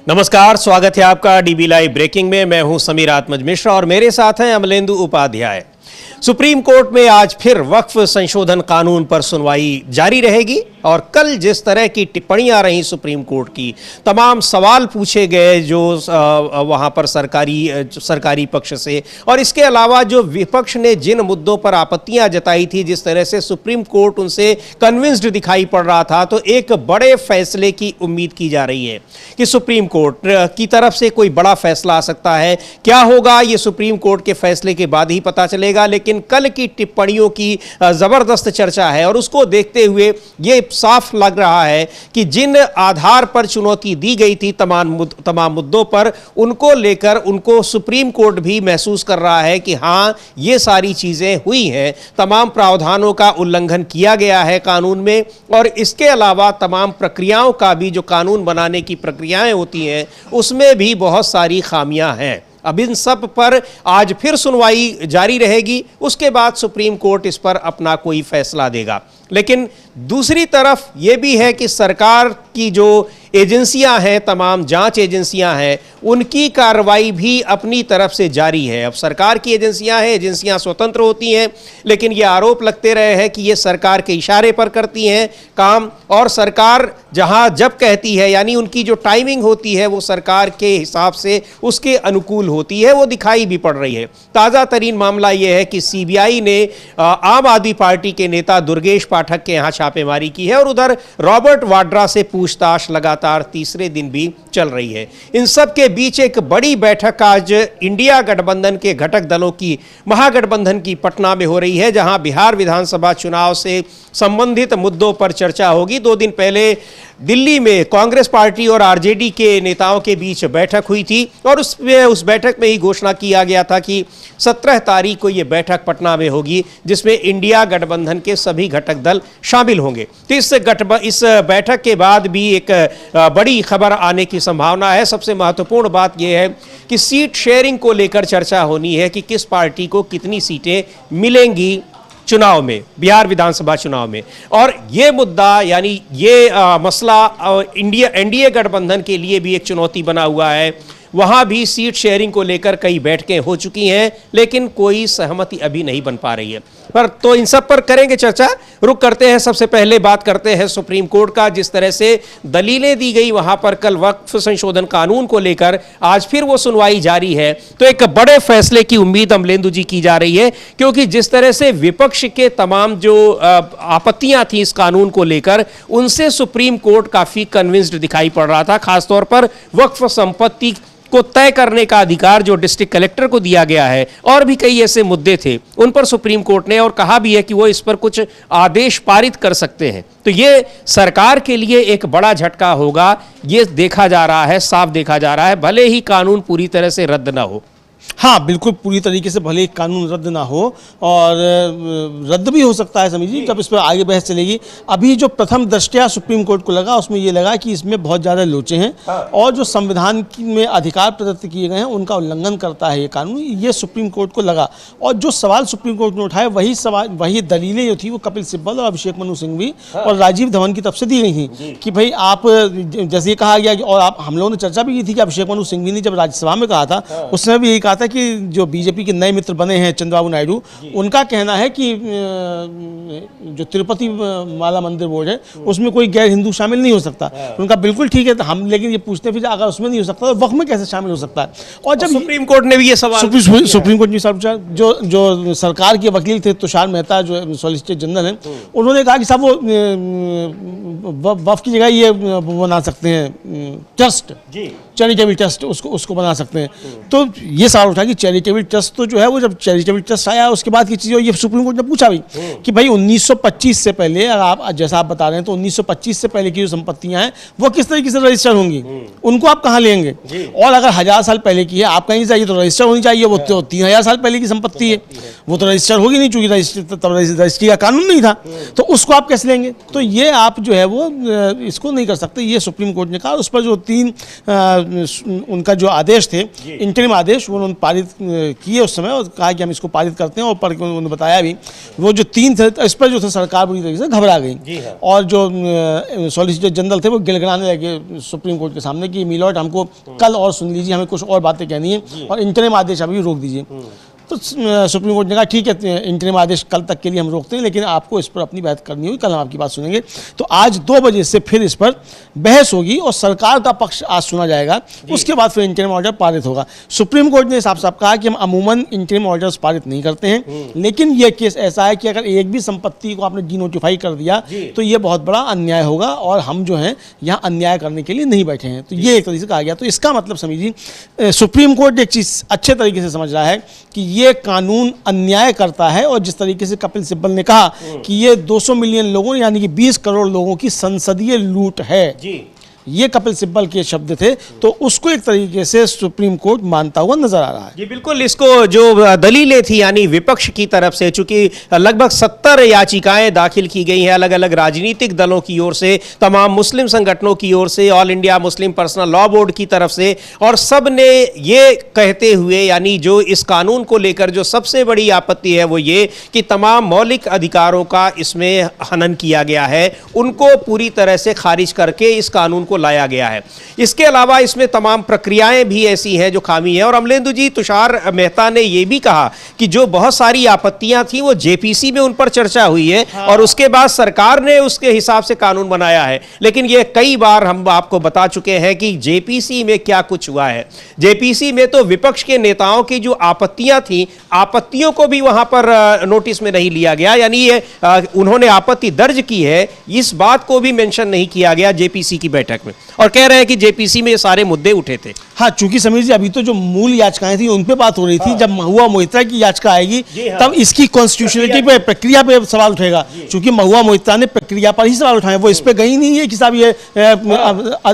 नमस्कार, स्वागत है आपका डीबी लाइव ब्रेकिंग में। मैं हूं समीर आत्मज मिश्रा और मेरे साथ हैं अमलेंदु उपाध्याय। सुप्रीम कोर्ट में आज फिर वक्फ संशोधन कानून पर सुनवाई जारी रहेगी और कल जिस तरह की टिप्पणियां रही सुप्रीम कोर्ट की, तमाम सवाल पूछे गए जो वहां पर सरकारी पक्ष से, और इसके अलावा जो विपक्ष ने जिन मुद्दों पर आपत्तियां जताई थी, जिस तरह से सुप्रीम कोर्ट उनसे कन्विंस्ड दिखाई पड़ रहा था, तो एक बड़े फैसले की उम्मीद की जा रही है कि सुप्रीम कोर्ट की तरफ से कोई बड़ा फैसला आ सकता है। क्या होगा ये सुप्रीम कोर्ट के फैसले के बाद ही पता चलेगा, लेकिन कल की टिप्पणियों की जबरदस्त चर्चा है और उसको देखते हुए ये साफ लग रहा है कि जिन आधार पर चुनौती दी गई थी तमाम मुद्दों पर, उनको लेकर उनको सुप्रीम कोर्ट भी महसूस कर रहा है कि हां, ये सारी चीजें हुई हैं, तमाम प्रावधानों का उल्लंघन किया गया है कानून में, और इसके अलावा तमाम प्रक्रियाओं का भी, जो कानून बनाने की प्रक्रियाएं होती हैं, उसमें भी बहुत सारी खामियां हैं। अब इन सब पर आज फिर सुनवाई जारी रहेगी, उसके बाद सुप्रीम कोर्ट इस पर अपना कोई फैसला देगा। लेकिन दूसरी तरफ यह भी है कि सरकार की जो एजेंसियां हैं, तमाम जांच एजेंसियां हैं, उनकी कार्रवाई भी अपनी तरफ से जारी है। अब सरकार की एजेंसियां हैं, एजेंसियां स्वतंत्र होती हैं, लेकिन ये आरोप लगते रहे हैं कि ये सरकार के इशारे पर करती हैं काम, और सरकार जहां जब कहती है, यानी उनकी जो टाइमिंग होती है वो सरकार के हिसाब से उसके अनुकूल होती है, वो दिखाई भी पड़ रही है। ताज़ा तरीन मामला यह है कि सीबीआई ने आम आदमी पार्टी के नेता दुर्गेश पाठक के यहाँ छापेमारी की है और उधर रॉबर्ट वाड्रा से पूछताछ लगातार तीसरे दिन भी चल रही है। इन सब के बीच एक बड़ी बैठक आज इंडिया गठबंधन के घटक दलों की, महागठबंधन की पटना में हो रही है, जहां बिहार विधानसभा चुनाव से संबंधित मुद्दों पर चर्चा होगी। 2 दिन पहले दिल्ली में कांग्रेस पार्टी और आरजेडी के नेताओं के बीच बैठक हुई थी और उस बैठक में ही घोषणा किया गया था कि 17 तारीख को यह बैठक पटना में होगी, जिसमें इंडिया गठबंधन के सभी घटक दल शामिल होंगे। तो इस बैठक के बाद भी एक बड़ी खबर आने की संभावना है। सबसे महत्वपूर्ण बात यह है कि सीट शेयरिंग को लेकर चर्चा होनी है कि किस पार्टी को कितनी सीटें मिलेंगी चुनाव में, बिहार विधानसभा चुनाव में। और ये मुद्दा, यानी ये मसला एनडीए गठबंधन के लिए भी एक चुनौती बना हुआ है। वहां भी सीट शेयरिंग को लेकर कई बैठकें हो चुकी हैं, लेकिन कोई सहमति अभी नहीं बन पा रही है। पर तो इन सब पर करेंगे चर्चा। रुक करते हैं, सबसे पहले बात करते हैं सुप्रीम कोर्ट का। जिस तरह से दलीलें दी गई वहां पर कल वक्फ संशोधन कानून को लेकर, आज फिर वो सुनवाई जारी है, तो एक बड़े फैसले की उम्मीद अमलेंदु जी की जा रही है, क्योंकि जिस तरह से विपक्ष के तमाम जो आपत्तियां थी इस कानून को लेकर, उनसे सुप्रीम कोर्ट काफी कन्विंस्ड दिखाई पड़ रहा था। खासतौर पर वक्फ संपत्ति को तय करने का अधिकार जो डिस्ट्रिक्ट कलेक्टर को दिया गया है, और भी कई ऐसे मुद्दे थे, उन पर सुप्रीम कोर्ट ने और कहा भी है कि वो इस पर कुछ आदेश पारित कर सकते हैं। तो ये सरकार के लिए एक बड़ा झटका होगा, ये देखा जा रहा है, साफ देखा जा रहा है, भले ही कानून पूरी तरह से रद्द ना हो। हाँ, बिल्कुल पूरी तरीके से भले कानून रद्द ना हो, और रद्द भी हो सकता है समीर जी, जब इस पर आगे बहस चलेगी। अभी जो प्रथम दृष्टया सुप्रीम कोर्ट को लगा, उसमें ये लगा कि इसमें बहुत ज़्यादा लोचे हैं और जो संविधान में अधिकार प्रदत्त किए गए हैं उनका उल्लंघन करता है ये कानून, ये सुप्रीम कोर्ट को लगा। और जो सवाल सुप्रीम कोर्ट ने उठाए, वही दलीलें जो थी वो कपिल सिब्बल और अभिषेक मनु सिंघवी और राजीव धवन की तरफ से दी गई थी कि भाई आप, जैसे ये कहा गया, और हम लोगों ने चर्चा भी की थी कि अभिषेक मनु सिंघवी ने जब राज्यसभा में कहा था, उसने भी यही कहा था कि जो बीजेपी के नए मित्र बने हैं चंद्रबाबू नायडू, उनका कहना है कि जो तिरुपति माला मंदिर बोर्ड है उसमें कोई गैर हिंदू शामिल नहीं हो सकता। उनका बिल्कुल ठीक है, तो हम लेकिन ये पूछते फिर अगर उसमें नहीं हो सकता तो वक्फ में कैसे शामिल हो सकता है। और जब सुप्रीम कोर्ट ने भी ये सवाल, सुप्रीम कोर्ट ने सवाल, जो सरकार के वकील थे तुषार मेहता, जो सॉलिसिटर जनरल हैं, उन्होंने कहा कि साहब वो वक्फ की जगह ये बना सकते हैं ट्रस्ट, चैरिटेबल ट्रस्ट, उसको बना सकते हैं। तो ये सवाल उठा कि चैरिटेबल ट्रस्ट तो जो है वो, जब चैरिटेबल ट्रस्ट आया उसके बाद की चीज़, ये सुप्रीम कोर्ट ने पूछा भी कि भाई 1925 से पहले, अगर आप जैसा आप बता रहे हैं, तो 1925 से पहले की जो संपत्तियां हैं वो किस तरीके से रजिस्टर होंगी, उनको आप कहाँ लेंगे। और अगर 1000 साल पहले की है, आप कहीं चाहिए तो रजिस्टर होनी चाहिए, वो तो 3000 साल पहले की संपत्ति है, वो तो रजिस्टर होगी नहीं, चूंकि रजिस्ट्री का कानून नहीं था, तो उसको आप कैसे लेंगे। तो ये आप जो है वो इसको नहीं कर सकते, ये सुप्रीम कोर्ट ने कहा। उस पर जो 3 उनका जो आदेश थे, इंटरिम आदेश, वो उन्होंने पारित किए उस समय और कहा कि हम इसको पारित करते हैं। और पढ़ के उन्होंने बताया भी, वो जो 3 थे इस पर जो थे सरकार बुरी तरीके से घबरा गई और जो सॉलिसिटर जनरल थे वो गिड़गिड़ाने लगे सुप्रीम कोर्ट के सामने कि मिलॉर्ड हमको कल और सुन लीजिए, हमें कुछ और बातें कहनी है और इंटरिम आदेश अभी रोक दीजिए। तो सुप्रीम कोर्ट ने कहा ठीक है, इंटरिम आदेश कल तक के लिए हम रोकते हैं, लेकिन आपको इस पर अपनी बात करनी होगी, कल हम आपकी बात सुनेंगे। तो आज 2 बजे से फिर इस पर बहस होगी और सरकार का पक्ष आज सुना जाएगा, उसके बाद फिर इंटरिम ऑर्डर पारित होगा। सुप्रीम कोर्ट ने साफ साफ कहा कि हम अमूमन इंटरिम ऑर्डर्स पारित नहीं करते हैं, लेकिन यह केस ऐसा है कि अगर एक भी संपत्ति को आपने डिनोटिफाई कर दिया तो ये बहुत बड़ा अन्याय होगा और हम जो है यहाँ अन्याय करने के लिए नहीं बैठे हैं। तो ये एक तरीके से कहा गया। तो इसका मतलब समझिए सुप्रीम कोर्ट एक चीज़ अच्छे तरीके से समझ रहा है कि ये कानून अन्याय करता है और जिस तरीके से कपिल सिब्बल ने कहा कि ये 200 मिलियन लोगों यानी कि 20 करोड़ लोगों की संसदीय लूट है, ये कपिल सिब्बल के शब्द थे, तो उसको एक तरीके से सुप्रीम कोर्ट मानता हुआ नजर आ रहा है। जी बिल्कुल, इसको जो दलीलें थी यानी विपक्ष की तरफ से, चूंकि लगभग 70 याचिकाएं दाखिल की गई हैं अलग अलग राजनीतिक दलों की ओर से, तमाम मुस्लिम संगठनों की ओर से, all India Muslim personal law board की तरफ से, और सब ने ये कहते हुए यानी जो इस कानून को लेकर जो सबसे बड़ी आपत्ति है वो ये कि तमाम मौलिक अधिकारों का इसमें हनन किया गया है, उनको पूरी तरह से खारिज करके इस कानून को लाया गया है। इसके अलावा इसमें तमाम प्रक्रियाएं भी ऐसी हैं जो खामी है। और अमलेंदु जी, तुषार मेहता ने यह भी कहा कि जो बहुत सारी आपत्तियां थी वो जेपीसी में उन पर चर्चा हुई है और उसके बाद सरकार ने उसके हिसाब से कानून बनाया है। लेकिन ये कई बार हम आपको बता चुके हैं कि जेपीसी में क्या कुछ हुआ है। जेपीसी में तो विपक्ष के नेताओं की जो आपत्तियां थी, आपत्तियों को भी वहां पर नोटिस में नहीं लिया गया, यानी ये उन्होंने आपत्ति दर्ज की है, इस बात को भी मेंशन नहीं किया गया जेपीसी की बैठक में, और कह रहे हैं कि जेपीसी में ये सारे मुद्दे उठे थे। हाँ, चूंकि समीर जी अभी तो जो मूल याचिकाएं थी उन पे बात हो रही थी, जब महुआ मोहित्रा की याचिका आएगी तब इसकी कॉन्स्टिट्यूशनलिटी पे, प्रक्रिया पे सवाल उठेगा। चूंकि महुआ मोहित्रा ने प्रक्रिया पर ही सवाल उठाए, वो इस पे गई नहीं है कि साहब ये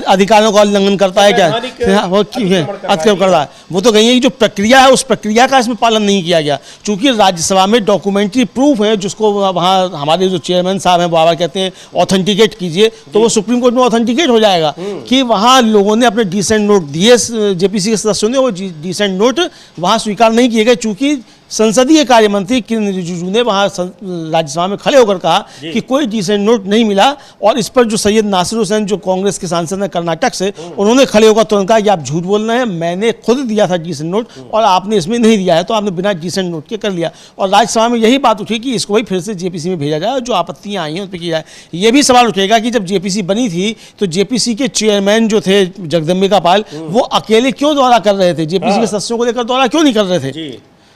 अधिकारों का उल्लंघन करता है, क्या वो अतिक्रमण कर रहा है, वो तो गई है कि जो प्रक्रिया है उस प्रक्रिया का इसमें पालन नहीं किया गया। चूंकि राज्यसभा में डॉक्यूमेंट्री प्रूफ है जिसको वहाँ हमारे जो चेयरमैन साहब हैं बाबा कहते हैं ऑथेंटिकेट कीजिए, तो वो सुप्रीम कोर्ट में ऑथेंटिकेट हो जाएगा कि वहाँ लोगों ने अपने डिसेंट नोट दिए, जेपीसी के सदस्यों ने वो डिसेंट नोट वहाँ स्वीकार नहीं किए गए। चूंकि संसदीय कार्य मंत्री किरण रिजिजू ने वहाँ राज्यसभा में खड़े होकर कहा कि कोई डिसेंट नोट नहीं मिला, और इस पर जो सैयद नासिर हुसैन जो कांग्रेस के सांसद हैं कर्नाटक से, उन्होंने खड़े होकर तुरंत कहा कि आप झूठ बोल रहे हैं, मैंने खुद दिया था डिसेंट नोट और आपने इसमें नहीं दिया है, तो आपने बिना डिसेंट नोट के कर लिया। और राज्यसभा में यही बात उठी कि इसको भी फिर से जेपीसी में भेजा जाए और जो आपत्तियाँ आई हैं उस पर किया जाए। ये भी सवाल उठेगा कि जब जेपीसी बनी थी तो जेपीसी के चेयरमैन जो थे जगदम्बिका पाल, वो अकेले क्यों दौरा कर रहे थे, जेपीसी के सदस्यों को लेकर दौरा क्यों नहीं कर रहे थे,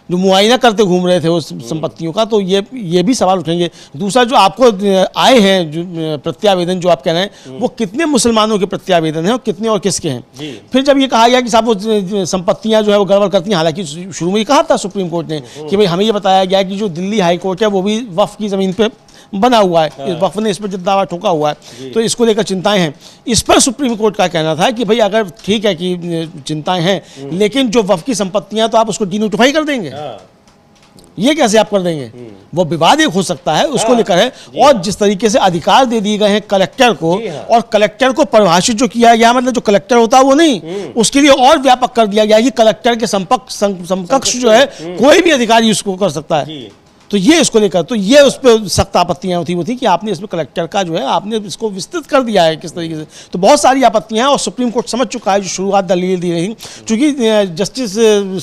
जो मुआयना करते घूम रहे थे उस संपत्तियों का। तो ये भी सवाल उठेंगे। दूसरा जो आपको आए हैं जो प्रत्यावेदन जो आप कह रहे हैं, वो कितने मुसलमानों के प्रत्यावेदन हैं और कितने और किसके हैं। फिर जब ये कहा गया कि साहब वो संपत्तियां जो है वो गड़बड़ करती हैं, हालांकि शुरू में ही कहा था सुप्रीम कोर्ट ने कि भाई हमें ये बताया गया कि जो दिल्ली हाई कोर्ट है वो भी वक्फ की ज़मीन पर बना हुआ है, इस वक्फ ने इस पर जो दावा ठोका हुआ है, तो इसको लेकर चिंताएं हैं। इस पर सुप्रीम कोर्ट का कहना था कि भाई अगर ठीक है कि चिंताएं हैं, लेकिन जो वक्फ की संपत्तियां तो आप उसको डिनोटिफाई कर देंगे, ये कैसे आप कर देंगे, वो विवाद एक हो सकता है, उसको लेकर है। और जिस तरीके से अधिकार दे दिए गए हैं कलेक्टर को, और कलेक्टर को परिभाषित जो किया गया, मतलब जो कलेक्टर होता है वो नहीं, उसके लिए और व्यापक कर दिया गया कि कलेक्टर के समकक्ष जो है कोई भी अधिकारी उसको कर सकता है। तो ये इसको लेकर, तो ये उस पर सख्त आपत्तियां होती थी कि आपने इसमें कलेक्टर का जो है आपने इसको विस्तृत कर दिया है किस तरीके से। तो बहुत सारी आपत्तियां हैं और सुप्रीम कोर्ट समझ चुका है, जो शुरुआत दलील दी रही। चूंकि जस्टिस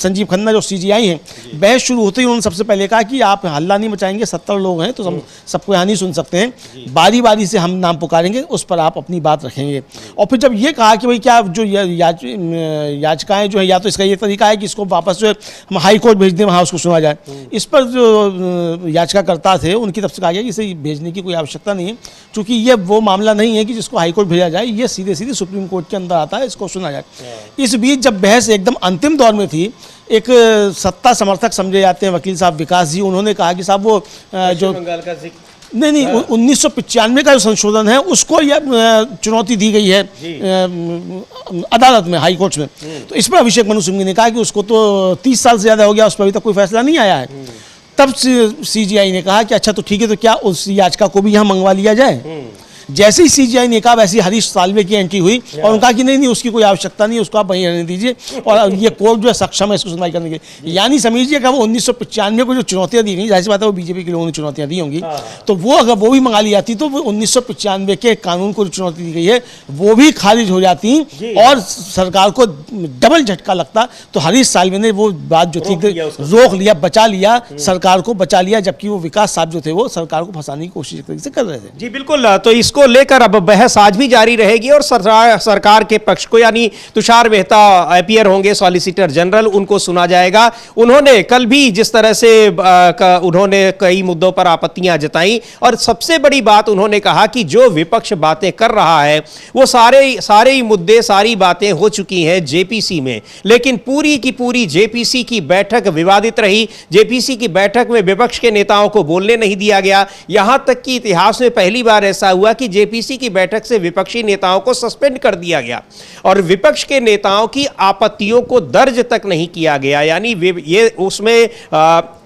संजीव खन्ना जो सीजीआई हैं, बहस शुरू होते ही उन्होंने सबसे पहले कहा कि आप हल्ला नहीं मचाएंगे, 70 लोग हैं तो सबको यहाँ नहीं सुन सकते हैं, बारी बारी से हम नाम पुकारेंगे, उस पर आप अपनी बात रखेंगे। और फिर जब ये कहा कि भाई क्या जो याचिकाएँ जो है, या तो इसका ये तरीका है कि इसको वापस जो है हम हाई कोर्ट भेज दें, वहाँ उसको सुना जाए। इस पर जो याचिकाकर्ता थे उनकी तरफ से कहा गया कि इसे भेजने की कोई आवश्यकता नहीं है, क्योंकि ये वो मामला नहीं है कि जिसको हाईकोर्ट भेजा जाए, ये सीधे सीधे सुप्रीम कोर्ट के अंदर आता है, इसको सुना जाए। इस बीच जब बहस एकदम अंतिम दौर में थी, एक सत्ता समर्थक समझे जाते हैं वकील साहब विकास जी, उन्होंने कहा कि साहब वो जो नहीं 1995 का जो संशोधन है उसको यह चुनौती दी गई है अदालत में, हाई कोर्ट में। तो इस पर अभिषेक मनु सिंघवी ने कहा कि उसको तो 30 साल से ज़्यादा हो गया, उस पर अभी तक कोई फैसला नहीं आया है। तब सीजीआई ने कहा कि अच्छा तो ठीक है, तो क्या उस याचिका को भी यहाँ मंगवा लिया जाए। जैसे ही सीजीआई ने कहा वैसे ही हरीश साल्वे की एंट्री हुई और उनका कि नहीं उसकी कोई आवश्यकता नहीं, उसको आप वहीं रहने दीजिए और ये कोर्ट जो है सक्षम है इसको सुनवाई करने के लिए। यानी समझिए कि वो 1995 को जो चुनौतियां दी गई, जाहिर सी बात है वो बीजेपी के लोगों ने चुनौतियां दी होंगी, तो वो अगर वो भी मंगा ली जाती तो 1995 के कानून को जो चुनौती दी गई है वो भी खारिज हो जाती और सरकार को डबल झटका लगता। तो हरीश साल्वे ने वो बात जो थी रोक लिया, बचा लिया, सरकार को बचा लिया, जबकि वो विकास साहब जो थे वो सरकार को फंसाने की कोशिश एक तरीके से कर रहे थे। जी बिल्कुल, तो इसको लेकर अब बहस आज भी जारी रहेगी और सरकार के पक्ष को यानी तुषार मेहता अपीयर होंगे, सॉलिसिटर जनरल, उनको सुना जाएगा। उन्होंने कल भी जिस तरह से उन्होंने कई मुद्दों पर आपत्तियां जताई और सबसे बड़ी बात उन्होंने कहा कि जो विपक्ष बातें कर रहा है वो सारे ही मुद्दे, सारी बातें हो चुकी हैं जेपीसी में, लेकिन पूरी की पूरी जेपीसी की बैठक विवादित रही। जेपीसी की बैठक में विपक्ष के नेताओं को बोलने नहीं दिया गया। यहां तक कि इतिहास में पहली बार ऐसा हुआ कि जेपीसी की बैठक से विपक्षी नेताओं को सस्पेंड कर दिया गया और विपक्ष के नेताओं की आपत्तियों को दर्ज तक नहीं किया गया। यानी ये उसमें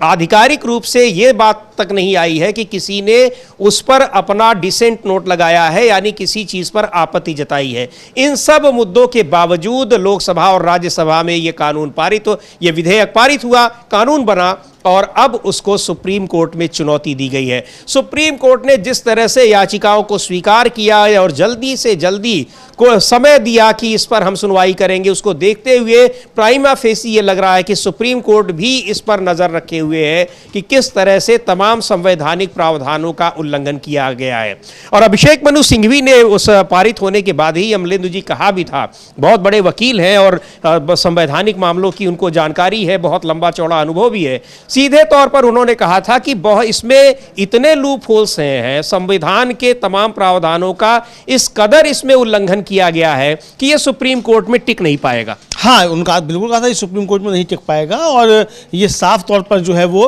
आधिकारिक रूप से ये बात तक नहीं आई है कि किसी ने उस पर अपना डिसेंट नोट लगाया है, यानी किसी चीज पर आपत्ति जताई है। इन सब मुद्दों के बावजूद लोकसभा और राज्यसभा में यह कानून पारित हो, यह विधेयक पारित हुआ, कानून बना और अब उसको सुप्रीम कोर्ट में चुनौती दी गई है। सुप्रीम कोर्ट ने जिस तरह से याचिकाओं को स्वीकार किया है और जल्दी से जल्दी को समय दिया कि इस पर हम सुनवाई करेंगे, उसको देखते हुए प्राइमा फेसी ये लग रहा है कि सुप्रीम कोर्ट भी इस पर नजर रखे हुए है कि किस तरह से तमाम संवैधानिक प्रावधानों का उल्लंघन किया गया है। और अभिषेक मनु सिंघवी ने उस पारित होने के बाद ही अमलेंदु जी कहा भी था, बहुत बड़े वकील हैं और संवैधानिक मामलों की उनको जानकारी है, बहुत लंबा चौड़ा अनुभव भी है। सीधे तौर पर उन्होंने कहा था कि इसमें इतने लूप होल्स हैं, संविधान के तमाम प्रावधानों का इस कदर इसमें उल्लंघन किया गया है कि यह सुप्रीम कोर्ट में टिक नहीं पाएगा। हाँ, उनका बिल्कुल कहा था सुप्रीम कोर्ट में नहीं टिक पाएगा और ये साफ तौर पर जो है वो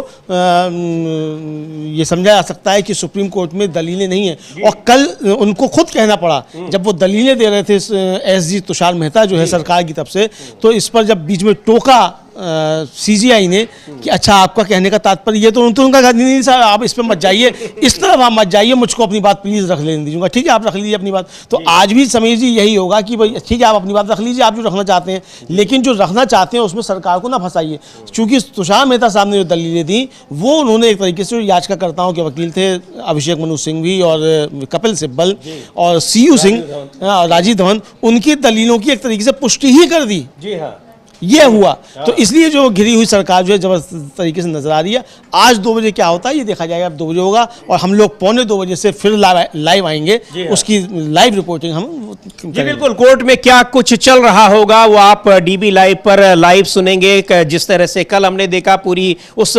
ये समझा जा सकता है कि सुप्रीम कोर्ट में दलीलें नहीं हैं। और कल उनको खुद कहना पड़ा जब वो दलीलें दे रहे थे एसजी तुषार मेहता जो है सरकार की तरफ से, तो इस पर जब बीच में टोका सीजीआई ने कि अच्छा आपका कहने का तात्पर्य ये, तो उनका कहा नहीं सर आप इस पर मत जाइए, इस तरफ आप मत जाइए, मुझको अपनी बात प्लीज रख लेने दीजिएगा। ठीक है, आप रख लीजिए अपनी बात। तो आज भी समीर जी यही होगा कि भाई ठीक है आप अपनी बात रख लीजिए, आप जो रखना चाहते हैं, लेकिन जो रखना चाहते हैं उसमें सरकार को ना फंसाइए। चूंकि तुषार मेहता साहब ने जो दलीलें दी वो उन्होंने एक तरीके से याचिकाकर्ताओं के वकील थे अभिषेक मनु सिंघवी और कपिल सिब्बल और सीयू सिंह, राजीव धवन, उनकी दलीलों की एक तरीके से पुष्टि ही कर दी। जी हाँ, ये हुआ। तो इसलिए जो घिरी हुई सरकार जो है जबरदस्त तरीके से नजर आ रही है। आज 2 बजे क्या होता है ये देखा जाएगा, अब 2 बजे होगा और हम लोग 1:45 बजे से फिर लाइव आएंगे, उसकी लाइव रिपोर्टिंग हम जी बिल्कुल। कोर्ट में क्या कुछ चल रहा होगा वो आप डीबी लाइव पर लाइव सुनेंगे। जिस तरह से कल हमने देखा पूरी उस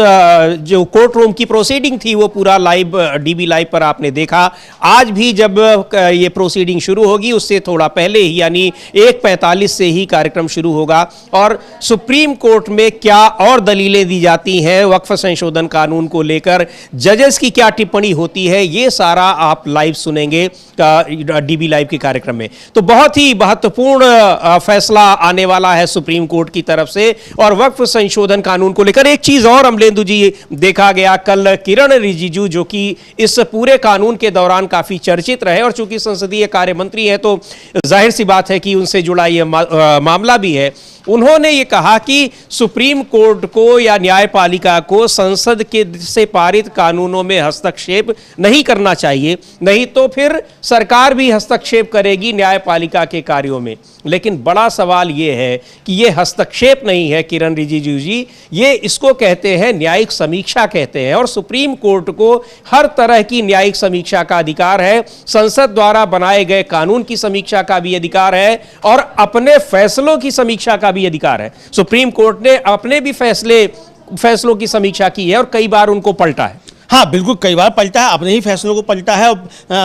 जो कोर्ट रूम की प्रोसीडिंग थी वो पूरा लाइव डीबी लाइव पर आपने देखा। आज भी जब ये प्रोसीडिंग शुरू होगी उससे थोड़ा पहले ही यानी 1:45 से ही कार्यक्रम शुरू होगा और सुप्रीम कोर्ट में क्या और दलीलें दी जाती हैं वक्फ संशोधन कानून को लेकर, जजेस की क्या टिप्पणी होती है, ये सारा आप लाइव सुनेंगे डीबी लाइव के कार्यक्रम में। तो बहुत ही महत्वपूर्ण फैसला आने वाला है सुप्रीम कोर्ट की तरफ से। और वक्फ संशोधन कानून को लेकर एक चीज और अमलेंदु जी देखा गया कल, किरण रिजिजू जो कि इस पूरे कानून के दौरान काफी चर्चित रहे और चूंकि संसदीय कार्य मंत्री है तो जाहिर सी बात है कि उनसे जुड़ा यह मामला भी है। उन्होंने ये कहा कि सुप्रीम कोर्ट को या न्यायपालिका को संसद के से पारित कानूनों में हस्तक्षेप नहीं करना चाहिए, नहीं तो फिर सरकार भी हस्तक्षेप करेगी न्यायपालिका के कार्यों में। लेकिन बड़ा सवाल ये है कि ये हस्तक्षेप नहीं है किरण रिजिजू जी, ये इसको कहते हैं न्यायिक समीक्षा कहते हैं और सुप्रीम कोर्ट को हर तरह की न्यायिक समीक्षा का अधिकार है। संसद द्वारा बनाए गए कानून की समीक्षा का भी अधिकार है और अपने फैसलों की समीक्षा का भी अधिकार है। सुप्रीम कोर्ट ने अपने भी फैसलों की समीक्षा की है और कई बार उनको पलटा है। हाँ बिल्कुल, कई बार पलटा है, अपने ही फैसलों को पलटा है।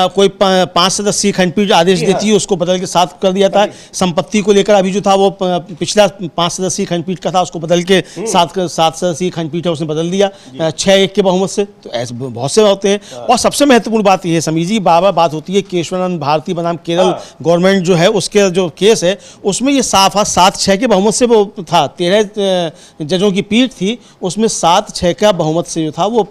कोई 5 सदस्यीय खंडपीठ आदेश देती है उसको बदल के 7 कर दिया था। संपत्ति को लेकर अभी जो था वो पिछला 5 सदस्यीय खंडपीठ का था, उसको बदल के 7 सदस्यीय खंडपीठ है उसने बदल दिया 6-1 के बहुमत से। तो ऐसे बहुत से होते हैं। और सबसे महत्वपूर्ण बात यह है समीर जी, बार बार बात होती है केशवानंद भारती बनाम केरल गवर्नमेंट जो है उसके जो केस है उसमें ये साफ 7-6 के बहुमत से वो था। 13 जजों की पीठ थी, उसमें 7-6 का बहुमत से जो था वो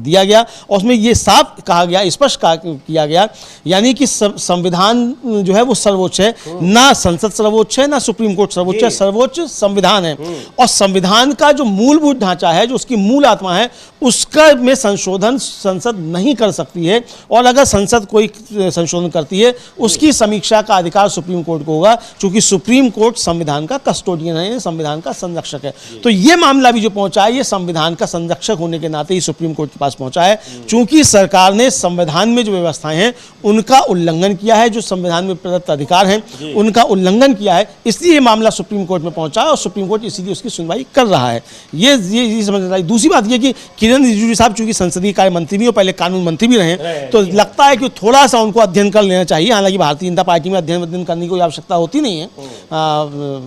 दिया गया और उसमें ये साफ कहा गया, स्पष्ट किया गया, यानी कि संविधान जो है वो सर्वोच्च है, ना संसद सर्वोच्च है ना सुप्रीम कोर्ट सर्वोच्च है, सर्वोच्च संविधान है। और संविधान का जो मूलभूत ढांचा है, जो उसकी मूल आत्मा है, उसका में संशोधन संसद नहीं कर सकती है, और अगर संसद कोई संशोधन करती है उसकी समीक्षा का अधिकार सुप्रीम कोर्ट को होगा, क्योंकि सुप्रीम कोर्ट संविधान का कस्टोडियन है, संविधान का संरक्षक है। तो ये मामला भी जो पहुंचा है, ये संविधान का संरक्षक होने के नाते ही सुप्रीम कोर्ट के पास पहुंचा है, चूंकि सरकार ने संविधान में जो व्यवस्थाएं हैं उनका उल्लंघन किया है, जो संविधान में प्रदत्त अधिकार हैं उनका उल्लंघन किया है, इसलिए ये मामला सुप्रीम कोर्ट में पहुंचा है और सुप्रीम कोर्ट इसीलिए उसकी सुनवाई कर रहा है। ये समझना चाहिए। दूसरी बात ये कि किरण रिजिजू साहब चूंकि संसदीय कार्य मंत्री भी और पहले कानून मंत्री भी रहे, तो लगता है कि थोड़ा सा उनको अध्ययन कर लेना चाहिए। हालांकि भारतीय जनता पार्टी में अध्ययन करने की कोई आवश्यकता होती नहीं है,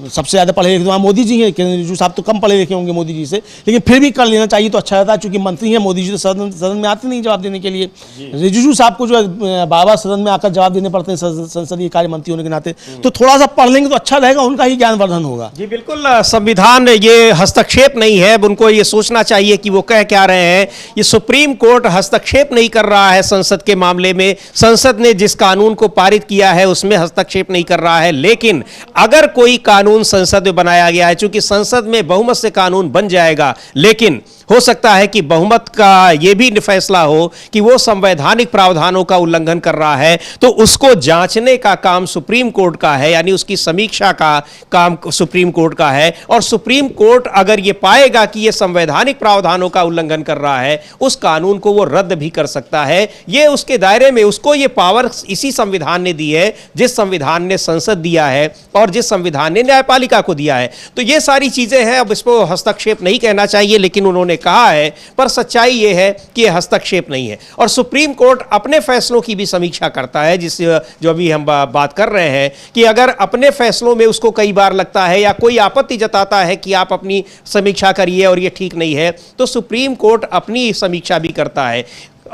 सबसे ज़्यादा पढ़े लिखे तो मोदी जी हैं, किरण रिजिजू साहब तो कम पढ़े लिखे होंगे मोदी जी से, लेकिन फिर भी कर लेना चाहिए तो अच्छा रहता है, चूंकि मंत्री हैं, मोदी जी तो सदन में आते नहीं जवाब देने के लिए। रिजिजू साहब को जो बार-बार सदन में आकर जवाब देने पड़ते हैं संसदीय कार्य मंत्री होने के नाते, तो थोड़ा सा पढ़ लेंगे तो अच्छा रहेगा, उनका ही ज्ञानवर्धन होगा। जी बिल्कुल, संविधान ये हस्तक्षेप नहीं है, उनको ये सोचना चाहिए कि वो कह क्या रहे हैं। ये सुप्रीम कोर्ट हस्तक्षेप नहीं कर रहा है संसद के मामले में, संसद ने जिस कानून को पारित किया है उसमें हस्तक्षेप नहीं कर रहा है। लेकिन अगर कोई कानून संसद में बनाया गया है, चूंकि संसद में बहुमत से कानून बन जाएगा, लेकिन हो सकता है कि बहुमत का यह भी फैसला हो कि वो संवैधानिक प्रावधानों का उल्लंघन कर रहा है, तो उसको जांचने का काम सुप्रीम कोर्ट का है, यानी उसकी समीक्षा का काम सुप्रीम कोर्ट का है। और सुप्रीम कोर्ट अगर ये पाएगा कि ये संवैधानिक प्रावधानों का उल्लंघन कर रहा है, उस कानून को वो रद्द भी कर सकता है। ये उसके दायरे में, उसको ये पावर इसी संविधान ने दी है, जिस संविधान ने संसद दिया है और जिस संविधान ने न्यायपालिका को दिया है। तो ये सारी चीजें हैं, अब इसको हस्तक्षेप नहीं कहना चाहिए, लेकिन उन्होंने कहा है, पर सच्चाई यह है कि यह हस्तक्षेप नहीं है। और सुप्रीम कोर्ट अपने फैसलों की भी समीक्षा करता है, जिस जो अभी हम बात कर रहे हैं कि अगर अपने फैसलों में उसको कई बार लगता है या कोई आपत्ति जताता है कि आप अपनी समीक्षा करिए और ये ठीक नहीं है, तो सुप्रीम कोर्ट अपनी समीक्षा भी करता है।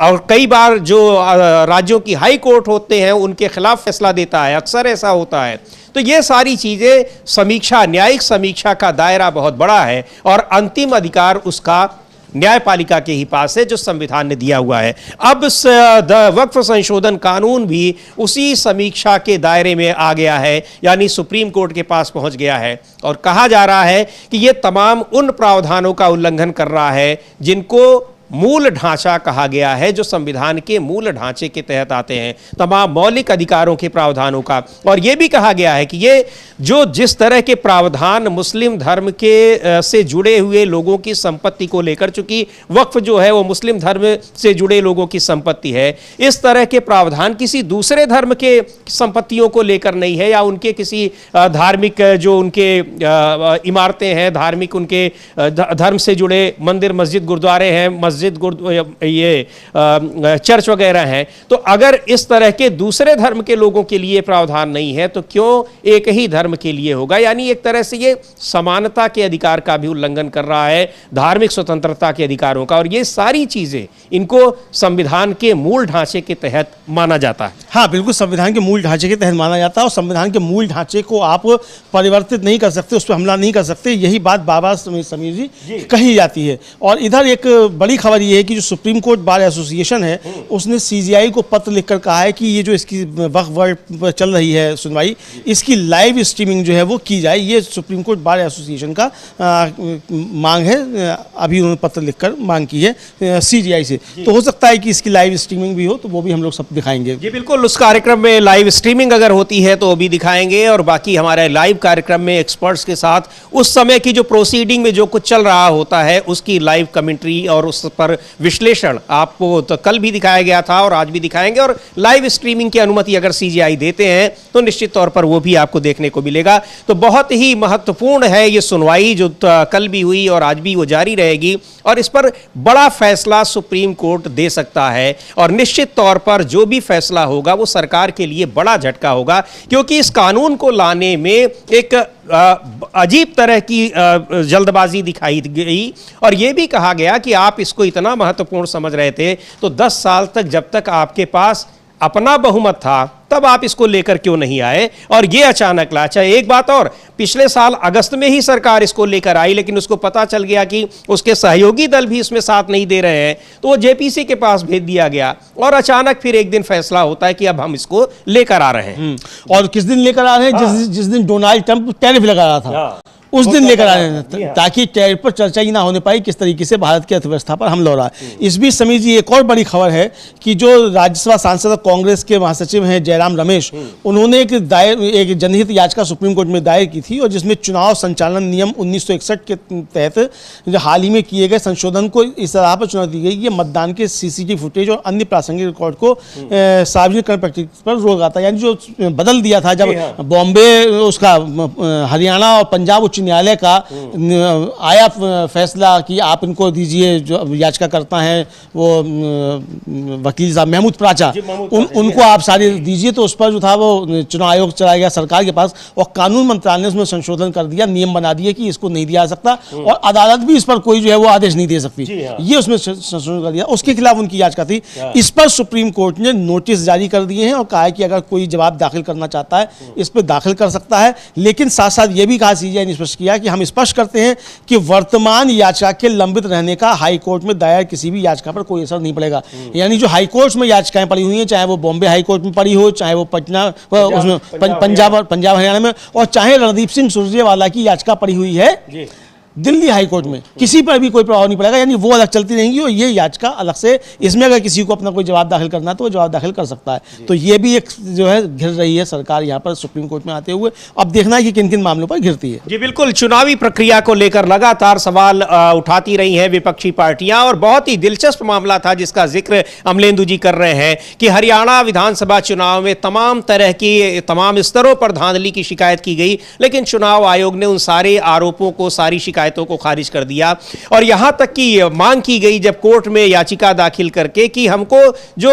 और कई बार जो राज्यों की हाई कोर्ट होते हैं उनके खिलाफ फैसला देता है, अक्सर ऐसा होता है। तो ये सारी चीजें समीक्षा, न्यायिक समीक्षा का दायरा बहुत बड़ा है और अंतिम अधिकार उसका न्यायपालिका के ही पास है, जो संविधान ने दिया हुआ है। अब वक्फ संशोधन कानून भी उसी समीक्षा के दायरे में आ गया है, यानी सुप्रीम कोर्ट के पास पहुंच गया है और कहा जा रहा है कि यह तमाम उन प्रावधानों का उल्लंघन कर रहा है जिनको मूल ढांचा कहा गया है, जो संविधान के मूल ढांचे के तहत आते हैं, तमाम मौलिक अधिकारों के प्रावधानों का। और यह भी कहा गया है कि ये जो जिस तरह के प्रावधान मुस्लिम धर्म के से जुड़े हुए लोगों की संपत्ति को लेकर, चूंकि वक्फ जो है वो मुस्लिम धर्म से जुड़े लोगों की संपत्ति है, इस तरह के प्रावधान किसी दूसरे धर्म के संपत्तियों को लेकर नहीं है, या उनके किसी धार्मिक जो उनके इमारतें हैं, धार्मिक उनके धर्म से जुड़े मंदिर, मस्जिद, गुरुद्वारे हैं, ये चर्च वगैरह हैं। तो अगर इस तरह के दूसरे धर्म के लोगों के लिए प्रावधान नहीं है तो क्यों एक ही धर्म के लिए होगा? यानी एक तरह से ये समानता के अधिकार का भी उल्लंघन कर रहा है, धार्मिक स्वतंत्रता के अधिकारों का। और ये सारी चीजें इनको संविधान के मूल ढांचे के तहत माना जाता है। हाँ बिल्कुल, संविधान के मूल ढांचे के तहत माना जाता है और संविधान के मूल ढांचे को आप परिवर्तित नहीं कर सकते, उस पर हमला नहीं कर सकते। यही बात बाबा समीर जी कही जाती है। और इधर एक बड़ी खबर ये है कि जो सुप्रीम कोर्ट बार एसोसिएशन है उसने सीजीआई को पत्र लिखकर कहा है कि ये जो इसकी वक्फ वर्ल्ड पर चल रही है सुनवाई, इसकी लाइव स्ट्रीमिंग जो है वो की जाए। ये सुप्रीम कोर्ट बार एसोसिएशन का मांग है, अभी उन्होंने पत्र लिखकर मांग की है सीजीआई से। तो हो सकता है कि इसकी लाइव स्ट्रीमिंग भी हो, तो वो भी हम लोग सब दिखाएंगे। जी बिल्कुल, उस कार्यक्रम में लाइव स्ट्रीमिंग अगर होती है तो वो भी दिखाएंगे। और बाकी हमारे लाइव कार्यक्रम में एक्सपर्ट्स के साथ उस समय की जो प्रोसीडिंग में जो कुछ चल रहा होता है उसकी लाइव कमेंट्री और उस पर विश्लेषण आपको तो कल भी दिखाया गया था और आज भी दिखाएंगे। और लाइव स्ट्रीमिंग की अनुमति अगर सीजीआई देते हैं तो निश्चित तौर पर वो भी आपको देखने को मिलेगा। तो बहुत ही महत्वपूर्ण है ये सुनवाई, जो कल भी हुई और आज भी वो जारी रहेगी। और इस पर बड़ा फैसला सुप्रीम कोर्ट दे सकता है और निश्चित तौर पर जो भी फैसला होगा वो सरकार के लिए बड़ा झटका होगा, क्योंकि इस कानून को लाने में एक अजीब तरह की जल्दबाजी दिखाई गई। और यह भी कहा गया कि आप इसको इतना महत्वपूर्ण समझ रहे थे तो 10 साल तक, जब तक आपके पास अपना बहुमत था तब आप इसको लेकर क्यों नहीं आए और ये अचानक ला। अच्छा एक बात और, पिछले साल अगस्त में ही सरकार इसको लेकर आई, लेकिन उसको पता चल गया कि उसके सहयोगी दल भी इसमें साथ नहीं दे रहे हैं, तो वो जेपीसी के पास भेज दिया गया और अचानक फिर एक दिन फैसला होता है कि अब हम इसको लेकर आ रहे हैं। और किस दिन लेकर आ रहे हैं? जिस दिन डोनाल्ड ट्रंप टैरिफ लगा रहा था उस दिन लेकर आ रहे हैं, ताकि टैरिफ पर चर्चा ही ना होने पाई किस तरीके से भारत की अर्थव्यवस्था पर हमला हो रहा है। इस बीच समीर जी एक और बड़ी खबर है कि जो राज्यसभा सांसद कांग्रेस के महासचिव हैं जयराम रमेश, उन्होंने एक जनहित याचिका सुप्रीम कोर्ट में दायर की थी और जिसमें चुनाव संचालन नियम 1961 के तहत जो हाल ही में किए गए संशोधन को इस आधार पर चुनौती दी गई कि मतदान के सीसीटीवी फुटेज और अन्य प्रासंगिक रिकॉर्ड को सार्वजनिक करने प्रैक्टिस पर रोक आता है। यानी जो बदल दिया था जब बॉम्बे उसका हरियाणा और पंजाब उच्च न्यायालय का आया फैसला कि आप इनको दीजिए, जो याचिका करता है वो वकील साहब महमूद प्राचा, उनको आप सारे दीजिए, तो उस पर जो था वो चुनाव आयोग चला गया सरकार के पास और कानून मंत्रालय ने उसमें संशोधन कर दिया, नियम बना दिए कि इसको नहीं दिया जा सकता और अदालत भी इस पर कोई जो है वो आदेश नहीं दे सकती। ये उसमें संशोधन कर दिया, उसके खिलाफ उनकी याचिका थी। इस पर सुप्रीम कोर्ट ने नोटिस जारी कर दिए हैं और कहा है कि अगर कोई जवाब दाखिल करना चाहता है इस पर दाखिल कर सकता है, लेकिन साथ साथ ये भी कहा सीजीआई ने स्पष्ट किया कि हम स्पष्ट करते हैं कि वर्तमान याचिका के लंबित रहने का हाई कोर्ट में दायर किसी भी याचिका पर कोई असर नहीं पड़ेगा। यानी जो हाई कोर्ट में याचिकाएं पड़ी हुई हैं, चाहे वो बॉम्बे हाई कोर्ट में पड़ी हो, चाहे वो पटना उसमें पंजाब हरियाणा में, और चाहे रणदीप सिंह सुरजेवाला की याचिका पड़ी हुई है दिल्ली हाई कोर्ट में, किसी पर भी कोई प्रभाव नहीं पड़ेगा। यानी वो अलग चलती रहेंगी और ये याचिका अलग से, इसमें अगर किसी को अपना कोई जवाब दाखिल करना है तो वो जवाब दाखिल कर सकता है। तो ये भी एक जो है घिर रही है सरकार यहाँ पर सुप्रीम कोर्ट में आते हुए। अब देखना है कि किन किन मामलों पर घिरती है। जी बिल्कुल, चुनावी प्रक्रिया को लेकर लगातार सवाल उठाती रही हैं विपक्षी पार्टियां और बहुत ही दिलचस्प मामला था जिसका जिक्र अमलेंदु जी कर रहे हैं कि हरियाणा विधानसभा चुनाव में तमाम तरह की तमाम स्तरों पर धांधली की शिकायत की गई, लेकिन चुनाव आयोग ने उन सारे आरोपों को, सारी शिकायतों को खारिज कर दिया और यहां तक कि मांग की गई जब कोर्ट में याचिका दाखिल करके कि हमको जो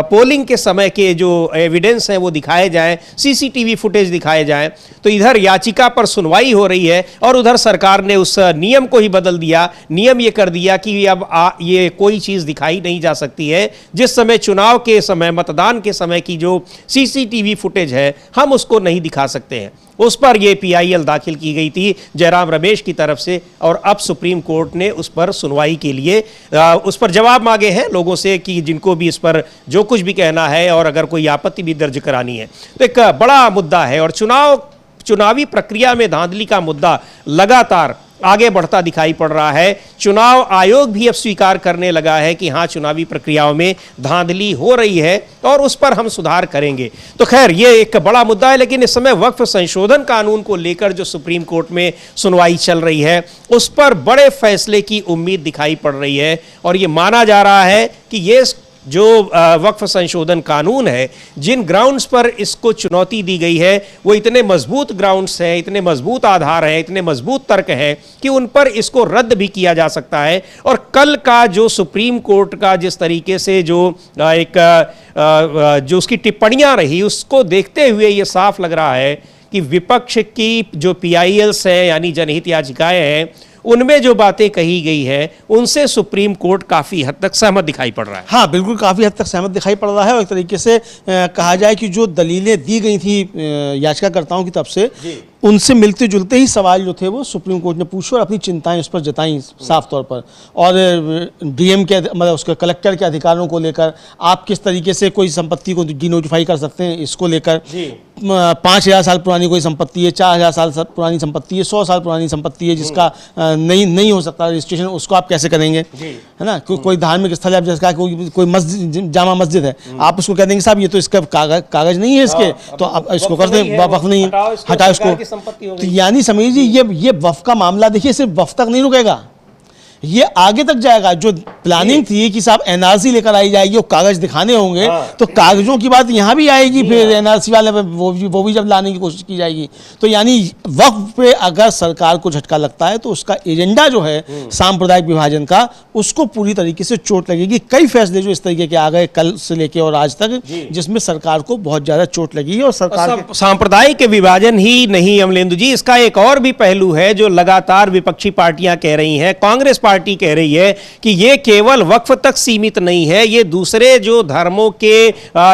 पोलिंग के समय के जो एविडेंस हैं वो दिखाए जाएं, सीसीटीवी फुटेज दिखाए जाएं। तो इधर याचिका पर सुनवाई हो रही है और उधर सरकार ने उस नियम को ही बदल दिया। नियम ये कर दिया कि अब ये कोई चीज दिखाई नहीं जा सकती है जिस समय चुनाव के समय, मतदान के समय की जो सीसीटीवी फुटेज है हम उसको नहीं दिखा सकते हैं। उस पर यह पीआईएल दाखिल की गई थी जयराम रमेश की तरफ से और अब सुप्रीम कोर्ट ने उस पर सुनवाई के लिए उस पर जवाब मांगे हैं लोगों से कि जिनको भी इस पर जो कुछ भी कहना है और अगर कोई आपत्ति भी दर्ज करानी है। तो एक बड़ा मुद्दा है और चुनावी प्रक्रिया में धांधली का मुद्दा लगातार आगे बढ़ता दिखाई पड़ रहा है। चुनाव आयोग भी अब स्वीकार करने लगा है कि हाँ, चुनावी प्रक्रियाओं में धांधली हो रही है और उस पर हम सुधार करेंगे। तो खैर ये एक बड़ा मुद्दा है, लेकिन इस समय वक्फ संशोधन कानून को लेकर जो सुप्रीम कोर्ट में सुनवाई चल रही है उस पर बड़े फैसले की उम्मीद दिखाई पड़ रही है और ये माना जा रहा है कि ये जो वक्फ संशोधन कानून है, जिन ग्राउंड्स पर इसको चुनौती दी गई है वो इतने मजबूत ग्राउंड्स हैं, इतने मजबूत आधार हैं, इतने मजबूत तर्क हैं कि उन पर इसको रद्द भी किया जा सकता है। और कल का जो सुप्रीम कोर्ट का जिस तरीके से जो जो उसकी टिप्पणियां रही उसको देखते हुए ये साफ लग रहा है कि विपक्ष की जो पीआईएल्स है यानी जनहित याचिकाएं हैं उनमें जो बातें कही गई है उनसे सुप्रीम कोर्ट काफी हद तक सहमत दिखाई पड़ रहा है। हाँ बिल्कुल, काफी हद तक सहमत दिखाई पड़ रहा है और एक तरीके से कहा जाए कि जो दलीलें दी गई थी याचिकाकर्ताओं की तरफ से उनसे मिलते जुलते ही सवाल जो थे वो सुप्रीम कोर्ट ने पूछे और अपनी चिंताएं उस पर जताई साफ तौर पर। और डीएम के मतलब उसके कलेक्टर के अधिकारों को लेकर, आप किस तरीके से कोई संपत्ति को डिनोटिफाई कर सकते हैं इसको लेकर, 5000 साल पुरानी कोई संपत्ति है, 4000 साल पुरानी संपत्ति है, 100 साल पुरानी संपत्ति है जिसका नहीं हो सकता रजिस्ट्रेशन, उसको आप कैसे करेंगे, है ना। कोई धार्मिक स्थल है जिसका कोई मस्जिद, जामा मस्जिद है, आप उसको कह देंगे साहब ये तो इसका कागज नहीं है इसके, तो आप इसको कर दें, वक्फ नहीं है, हटाओ इसको। तो यानी समझिए ये वक्फ का मामला देखिए सिर्फ वक्फ तक नहीं रुकेगा, ये आगे तक जाएगा। जो प्लानिंग थी कि साहब एनआरसी लेकर आई जाएगी और कागज दिखाने होंगे, तो कागजों की बात यहाँ भी आएगी, फिर एनआरसी वाले वो भी जब लाने की कोशिश की जाएगी। तो यानी वक्फ पे अगर सरकार को झटका लगता है तो उसका एजेंडा जो है सांप्रदायिक विभाजन का, उसको पूरी तरीके से चोट लगेगी। कई फैसले जो इस तरीके के आ गए कल से लेके और आज तक, जिसमें सरकार को बहुत ज्यादा चोट लगी है। और सरकार सांप्रदायिक विभाजन ही नहीं अमलेंदु जी, इसका एक और भी पहलू है जो लगातार विपक्षी पार्टियां कह रही हैं। कांग्रेस पार्टी कह रही है कि ये केवल वक्फ तक सीमित नहीं है, ये दूसरे जो धर्मों के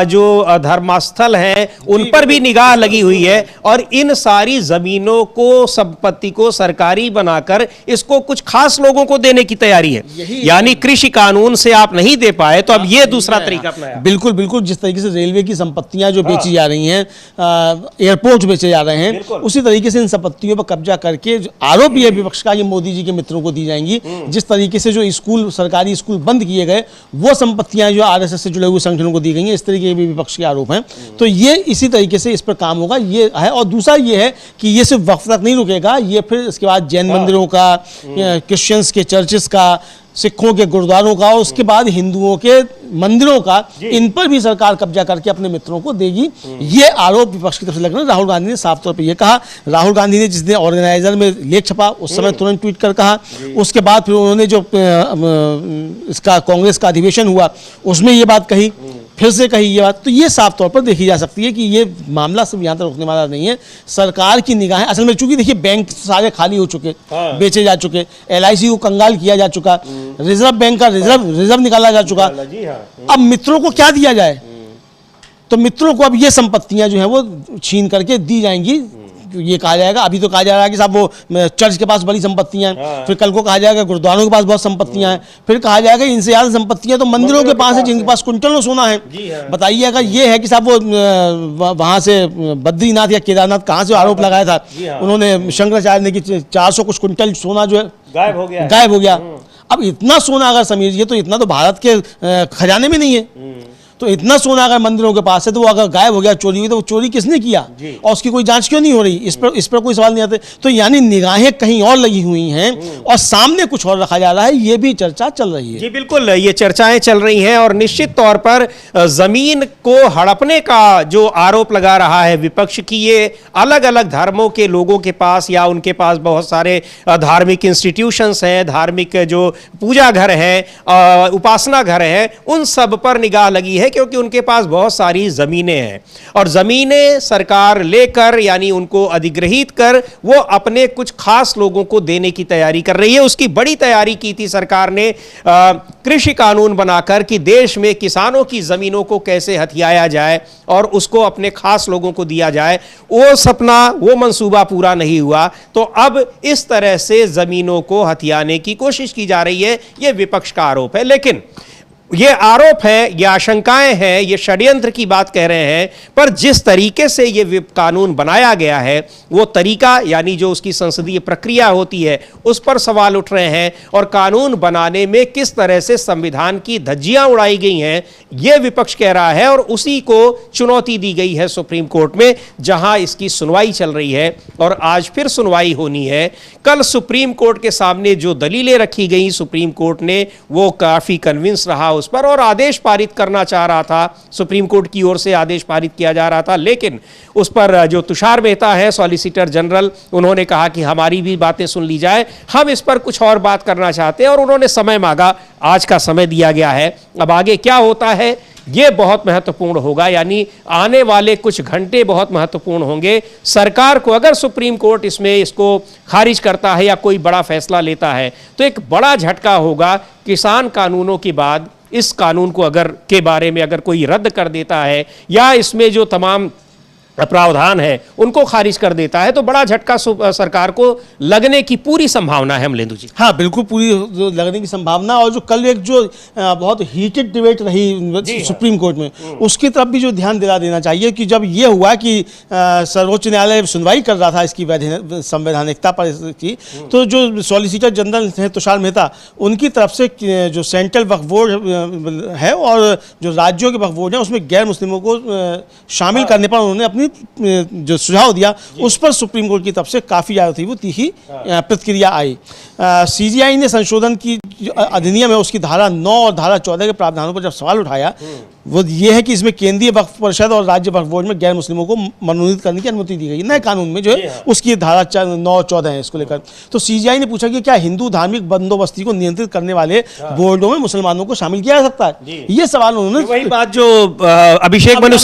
जो धर्मस्थल हैं उन पर भी निगाह लगी हुई है और इन सारी जमीनों को, संपत्ति को सरकारी बनाकर इसको कुछ खास लोगों को देने की तैयारी है। यानी कृषि कानून से आप नहीं दे पाए तो अब ये दूसरा तरीका अपनाया। बिल्कुल बिल्कुल, जिस तरीके से रेलवे की संपत्तियां जो बेची जा रही हैं, एयरपोर्ट बेचे जा रहे हैं, उसी तरीके से इन संपत्तियों पर कब्जा करके आरोप भी है विपक्ष का कि मोदी जी के मित्रों को दी जाएंगी। जिस तरीके से जो स्कूल, सरकारी स्कूल बंद किए गए, वो संपत्तियां जो आरएसएस से जुड़े हुए संगठनों को दी गई हैं, इस तरीके के भी विपक्ष के आरोप हैं। तो ये इसी तरीके से इस पर काम होगा, ये है। और दूसरा ये है कि ये सिर्फ वक्फ तक नहीं रुकेगा, ये फिर इसके बाद जैन मंदिरों का, क्रिश्चियंस के चर्चेस का, सिखों के गुरुद्वारों का, और उसके बाद हिंदुओं के मंदिरों का, इन पर भी सरकार कब्जा करके अपने मित्रों को देगी। ये आरोप विपक्ष की तरफ से लग रहा है। राहुल गांधी ने साफ तौर पे ये कहा। राहुल गांधी ने जिस दिन ऑर्गेनाइजर में लेख छपा उस समय तुरंत ट्वीट कर कहा। उसके बाद फिर उन्होंने जो इसका कांग्रेस का अधिवेशन हुआ उसमें ये बात कही, फिर से कही ये बात। तो ये साफ तौर पर देखी जा सकती है कि ये मामला सिर्फ यहाँ तक रुकने वाला नहीं है। सरकार की निगाहें असल में, चूंकि देखिए बैंक सारे खाली हो चुके, बेचे जा चुके, LIC को कंगाल किया जा चुका, रिजर्व बैंक का रिजर्व निकाला जा चुका, अब मित्रों को क्या दिया जाए? तो मित्रों को अब ये संपत्तियां जो हैं वो छीन करके दी जाएंगी। ये कहा जाएगा, अभी तो कहा जा रहा है कि साहब वो चर्च के पास बड़ी संपत्तियां हैं, फिर कल को कहा जाएगा गुरुद्वारों के पास बहुत संपत्तियां हैं, फिर कहा जाएगा इनसे ज्यादा संपत्तियां तो मंदिरों के पास है जिनके पास कुंटलों सोना है। बताइए, अगर ये है कि साहब वो वहां से बद्रीनाथ या केदारनाथ, कहां से आरोप लगाया था उन्होंने शंकराचार्य ने कि 400 कुछ कुंटल सोना जो है गायब हो गया। अब इतना सोना अगर समीर जी, तो इतना तो भारत के खजाने में नहीं है। तो इतना सोना अगर मंदिरों के पास है तो वो अगर गायब हो गया, चोरी हुई, तो वो चोरी किसने किया और उसकी कोई जांच क्यों नहीं हो रही? इस पर कोई सवाल नहीं आते। तो यानी निगाहें कहीं और लगी हुई हैं और सामने कुछ और रखा जा रहा है, ये भी चर्चा चल रही है। जी बिल्कुल, ये चर्चाएं चल रही हैं और निश्चित तौर पर जमीन को हड़पने का जो आरोप लगा रहा है विपक्ष की, ये अलग अलग धर्मों के लोगों के पास या उनके पास बहुत सारे धार्मिक इंस्टीट्यूशंस हैं, धार्मिक जो पूजा घर हैं, उपासना घर हैं, उन सब पर निगाह लगी है क्योंकि उनके पास बहुत सारी जमीनें हैं और जमीनें सरकार लेकर, यानी उनको अधिग्रहित कर, वो अपने कुछ खास लोगों को देने की तैयारी कर रही है। उसकी बड़ी तैयारी की थी सरकार ने कृषि कानून बनाकर कि देश में किसानों की जमीनों को कैसे हथियाया जाए और उसको अपने खास लोगों को दिया जाए। वो सपना, वो मंसूबा पूरा नहीं हुआ, तो अब इस तरह से जमीनों को हथियाने की कोशिश की जा रही है। यह विपक्ष का आरोप है। लेकिन ये आरोप है, ये आशंकाएं हैं, ये षड्यंत्र की बात कह रहे हैं, पर जिस तरीके से ये कानून बनाया गया है वो तरीका, यानी जो उसकी संसदीय प्रक्रिया होती है, उस पर सवाल उठ रहे हैं और कानून बनाने में किस तरह से संविधान की धज्जियां उड़ाई गई हैं, ये विपक्ष कह रहा है और उसी को चुनौती दी गई है सुप्रीम कोर्ट में, जहां इसकी सुनवाई चल रही है और आज फिर सुनवाई होनी है। कल सुप्रीम कोर्ट के सामने जो दलीलें रखी गई, सुप्रीम कोर्ट ने वो काफी कन्विंस रहा उस पर और आदेश पारित करना चाह रहा था। सुप्रीम कोर्ट की ओर से आदेश पारित किया जा रहा था, लेकिन उस पर जो तुषार मेहता है, सॉलिसिटर जनरल, उन्होंने कहा कि हमारी भी बातें सुन ली जाए, हम इस पर कुछ और बात करना चाहते हैं और उन्होंने समय मांगा। आज का समय दिया गया है, अब आगे क्या होता है ये बहुत महत्वपूर्ण होगा, यानी आने वाले कुछ घंटे बहुत महत्वपूर्ण होंगे। सरकार को अगर सुप्रीम कोर्ट इसको खारिज करता है या कोई बड़ा फैसला लेता है तो एक बड़ा झटका होगा। किसान कानूनों के बाद इस कानून को के बारे में अगर कोई रद्द कर देता है या इसमें जो तमाम प्रावधान है उनको खारिज कर देता है तो बड़ा झटका सरकार को लगने की पूरी संभावना है। अमलेंदु जी। हाँ बिल्कुल, पूरी लगने की संभावना। और जो कल एक जो बहुत हीटेड डिबेट रही सुप्रीम कोर्ट में, उसकी तरफ भी जो ध्यान दिला देना चाहिए कि जब ये हुआ कि सर्वोच्च न्यायालय सुनवाई कर रहा था इसकी संवैधानिकता पर की, तो जो सॉलिसिटर जनरल हैं तुषार मेहता, उनकी तरफ से जो सेंट्रल वक्फ बोर्ड है और जो राज्यों के वक्फ बोर्ड है उसमें गैर मुस्लिमों को शामिल करने पर उन्होंने अपनी जो सुझाव दिया उस पर सुप्रीम कोर्ट की तरफ से काफी ज्यादा थी वो तीखी प्रतिक्रिया आई। CGI ने संशोधन की अधिनियम है उसकी धारा 9 और धारा 14 के प्रावधानों पर जब सवाल उठाया वो ये है कि इसमें केंद्रीय वक्फ परिषद और राज्य वक्फ बोर्ड में गैर मुस्लिमों को मनोनीत करने की अनुमति दी गई नए कानून में, जो है उसकी धारा 9-14 है इसको लेकर। तो सीजीआई ने पूछा कि क्या हिंदू धार्मिक बंदोबस्ती को नियंत्रित करने वाले बोर्डों में मुसलमानों को शामिल किया जा सकता है? ये सवाल उन्होंने, वही बात जो अभिषेक मनु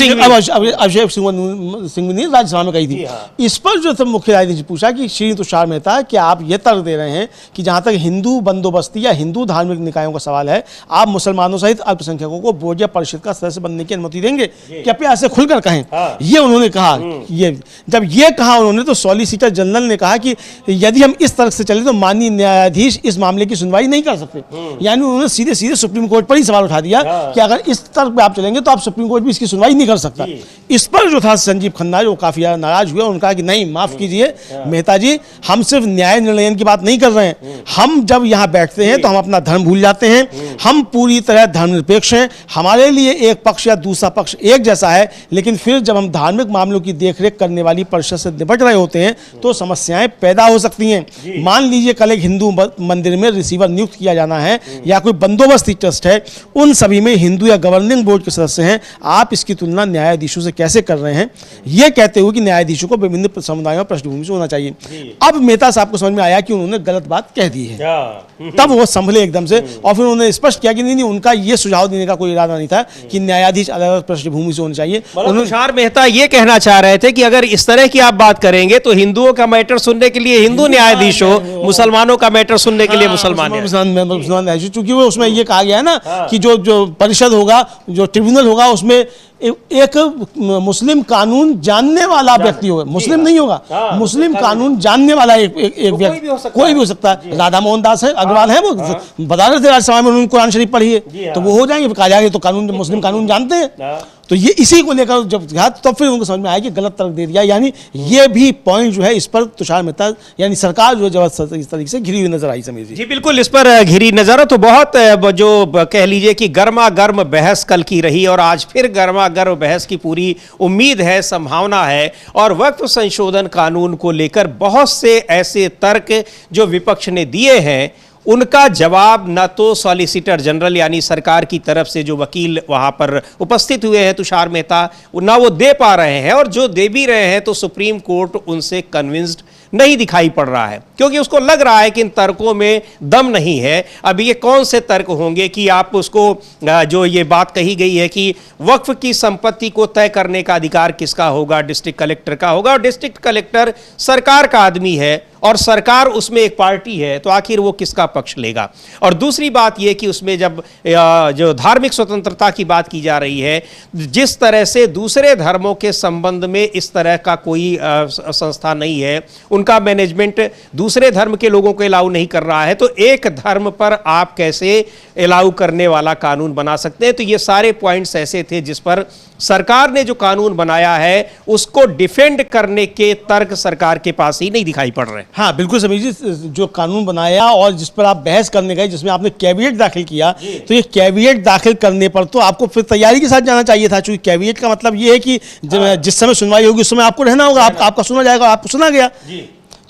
सिंह ने राज्यसभा में कही थी। इस पर जो मुख्य न्यायाधीश पूछा कि श्री तुषार मेहता, क्या आप ये तर्क दे रहे हैं कि जहां तक हिंदू बंदोबस्ती या हिंदू धार्मिक निकायों का सवाल है, आप मुसलमानों सहित अल्पसंख्यकों को बोर्ड या परिषद का सदस्य बनने की अनुमति देंगे? कृपया ऐसे खुलकर कहें। ये उन्होंने कहा। ये जब ये कहा उन्होंने, तो सॉलिसिटर जनरल ने कहा कि यदि हम इस तरह से चले तो माननीय न्यायाधीश इस मामले की सुनवाई नहीं कर सकते। यानी उन्होंने सीधे सीधे सुप्रीम कोर्ट पर ही सवाल उठा दिया कि अगर इस तरह पे आप चलेंगे तो आप सुप्रीम कोर्ट भी इसकी सुनवाई नहीं कर सकता। इस पर जो था संजीव खन्ना, जो काफी ज्यादा नाराज हुए, उन्होंने कहा कि नहीं, माफ कीजिए मेहता जी, हम सिर्फ न्याय निर्णय की बात नहीं कर रहे हैं। हम जब यहाँ बैठते हैं तो हम अपना धर्म भूल जाते हैं। हम पूरी तरह धर्मनिरपेक्ष हैं। हमारे लिए एक पक्ष या दूसरा पक्ष एक जैसा है, लेकिन फिर जब हम धार्मिक मामलों की देखरेख करने वाली परिषद से निपट रहे होते हैं तो समस्याएं पैदा हो सकती हैं। मान लीजिए कल एक हिंदू मंदिर में रिसीवर नियुक्त किया जाना है या कोई बंदोबस्ती ट्रस्ट है, उन सभी में हिंदू या गवर्निंग बोर्ड के सदस्य हैं। आप इसकी तुलना न्यायाधीशों से कैसे कर रहे हैं? ये कहते हुए कि न्यायाधीशों को विभिन्न समुदायों और पृष्ठभूमि से होना चाहिए। अब मेहता साहब को समझ में आया कि उन्होंने गलत बात कह दी है। तब वो संभले एकदम से और फिर उन्होंने स्पष्ट किया कि नहीं, उनका ये सुझाव देने का कोई इरादा नहीं था कि न्यायाधीश अलग अलग पृष्ठभूमि से होने चाहिए। तुषार मेहता ये कहना चाह रहे थे कि अगर इस तरह की आप बात करेंगे तो हिंदुओं का मैटर सुनने के लिए हिंदू न्यायाधीश हो, मुसलमानों का मैटर सुनने के लिए मुसलमान न्यायाधीश, क्योंकि वो उसमें ये कहा गया है ना कि जो परिषद होगा, जो ट्रिब्यूनल होगा, उसमें एक मुस्लिम कानून जानने वाला व्यक्ति होगा, मुस्लिम नहीं होगा, मुस्लिम कानून जानने वाला एक व्यक्ति, कोई भी हो सकता है। राधा मोहन दास है, अग्रवाल है, वो बता रहे थे राज्यसभा में उन्होंने कुरान शरीफ पढ़ी है, तो वो हो जाएंगे। कहा जाएगा तो कानून, मुस्लिम कानून जानते हैं। तो ये इसी को लेकर जब कहा तब फिर उनको समझ में आया कि गलत तर्क दे दिया। यानी ये भी पॉइंट जो है, इस पर तुषार मेहता यानी सरकार जो जब इस तरीके से घिरी हुई नजर आई। समीर जी बिल्कुल, इस पर घिरी नजर तो बहुत जो कह लीजिए कि गर्मा गर्म बहस कल की रही और आज फिर गर्मा गर्म बहस की पूरी उम्मीद है, संभावना है। और वक्फ संशोधन कानून को लेकर बहुत से ऐसे तर्क जो विपक्ष ने दिए हैं, उनका जवाब न तो सॉलिसिटर जनरल यानी सरकार की तरफ से जो वकील वहां पर उपस्थित हुए हैं तुषार मेहता, ना वो दे पा रहे हैं, और जो दे भी रहे हैं तो सुप्रीम कोर्ट उनसे कन्विंस्ड नहीं दिखाई पड़ रहा है, क्योंकि उसको लग रहा है कि इन तर्कों में दम नहीं है। अब ये कौन से तर्क होंगे कि आप उसको, जो ये बात कही गई है कि वक्फ की संपत्ति को तय करने का अधिकार किसका होगा, डिस्ट्रिक्ट कलेक्टर का होगा, और डिस्ट्रिक्ट कलेक्टर सरकार का आदमी है और सरकार उसमें एक पार्टी है, तो आखिर वो किसका पक्ष लेगा। और दूसरी बात यह कि उसमें जब जो धार्मिक स्वतंत्रता की बात की जा रही है, जिस तरह से दूसरे धर्मों के संबंध में इस तरह का कोई संस्था नहीं है, उनका मैनेजमेंट दूसरे धर्म के लोगों को अलाउ नहीं कर रहा है, तो एक धर्म पर आप कैसे अलाउ करने वाला कानून बना सकते हैं। तो ये सारे पॉइंट्स ऐसे थे जिस पर सरकार ने जो कानून बनाया है उसको डिफेंड करने के तर्क सरकार के पास ही नहीं दिखाई पड़ रहे। हाँ बिल्कुल समीर जी, जो कानून बनाया और जिस पर आप बहस करने गए, जिसमें आपने कैविएट दाखिल किया, तो ये कैविएट दाखिल करने पर तो आपको फिर तैयारी के साथ जाना चाहिए था, क्योंकि कैविएट का मतलब ये है कि जिस समय सुनवाई होगी उस समय आपको रहना होगा, आपका सुना जाएगा, आपको सुना गया।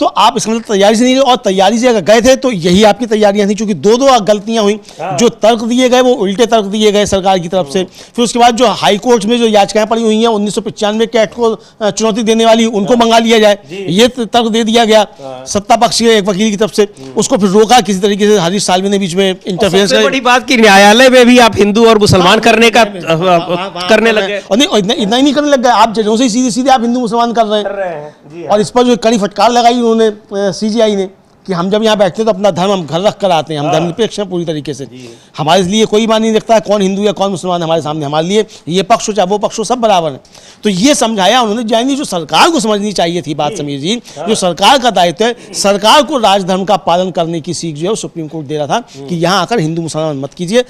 तो आप इसका मतलब तैयारी से नहीं गए, और तैयारी से अगर गए थे तो यही आपकी तैयारियां थी, क्योंकि दो गलतियां हुई। जो तर्क दिए गए वो उल्टे तर्क दिए गए सरकार की तरफ से। फिर उसके बाद जो हाई कोर्ट में जो याचिकाएं पड़ी हुई हैं 1995 के एक्ट को चुनौती देने वाली, उनको मंगा लिया जाए, ये तर्क दे दिया गया सत्ता पक्ष के एक वकील की तरफ से। उसको फिर रोका किसी तरीके से, हरीश साल्वे ने बीच में इंटरफेरेंस। बड़ी बात की न्यायालय में भी आप हिंदू और मुसलमान करने लगे, और इतना ही नहीं करने लग गए, आप जजों से सीधे सीधे आप हिंदू मुसलमान कर रहे हैं। और इस पर जो कड़ी फटकार लगाई उन्होंने सीजीआई ने कि हम जब यहाँ बैठते हैं तो अपना धर्म हम घर रख कर आते हैं, हम धर्मनिरपेक्ष हैं पूरी तरीके से, हमारे लिए कोई मान नहीं रखता है कौन हिंदू या कौन मुसलमान हमारे सामने, हमारे लिए ये पक्ष हो चाहे वो पक्ष हो सब बराबर है। तो ये समझाया उन्होंने, यानी जो सरकार को समझनी चाहिए थी बात समीर जी, जो सरकार का दायित्व है, सरकार को राजधर्म का पालन करने की सीख जो है सुप्रीम कोर्ट दे रहा था कि यहाँ आकर हिंदू मुसलमान मत कीजिए,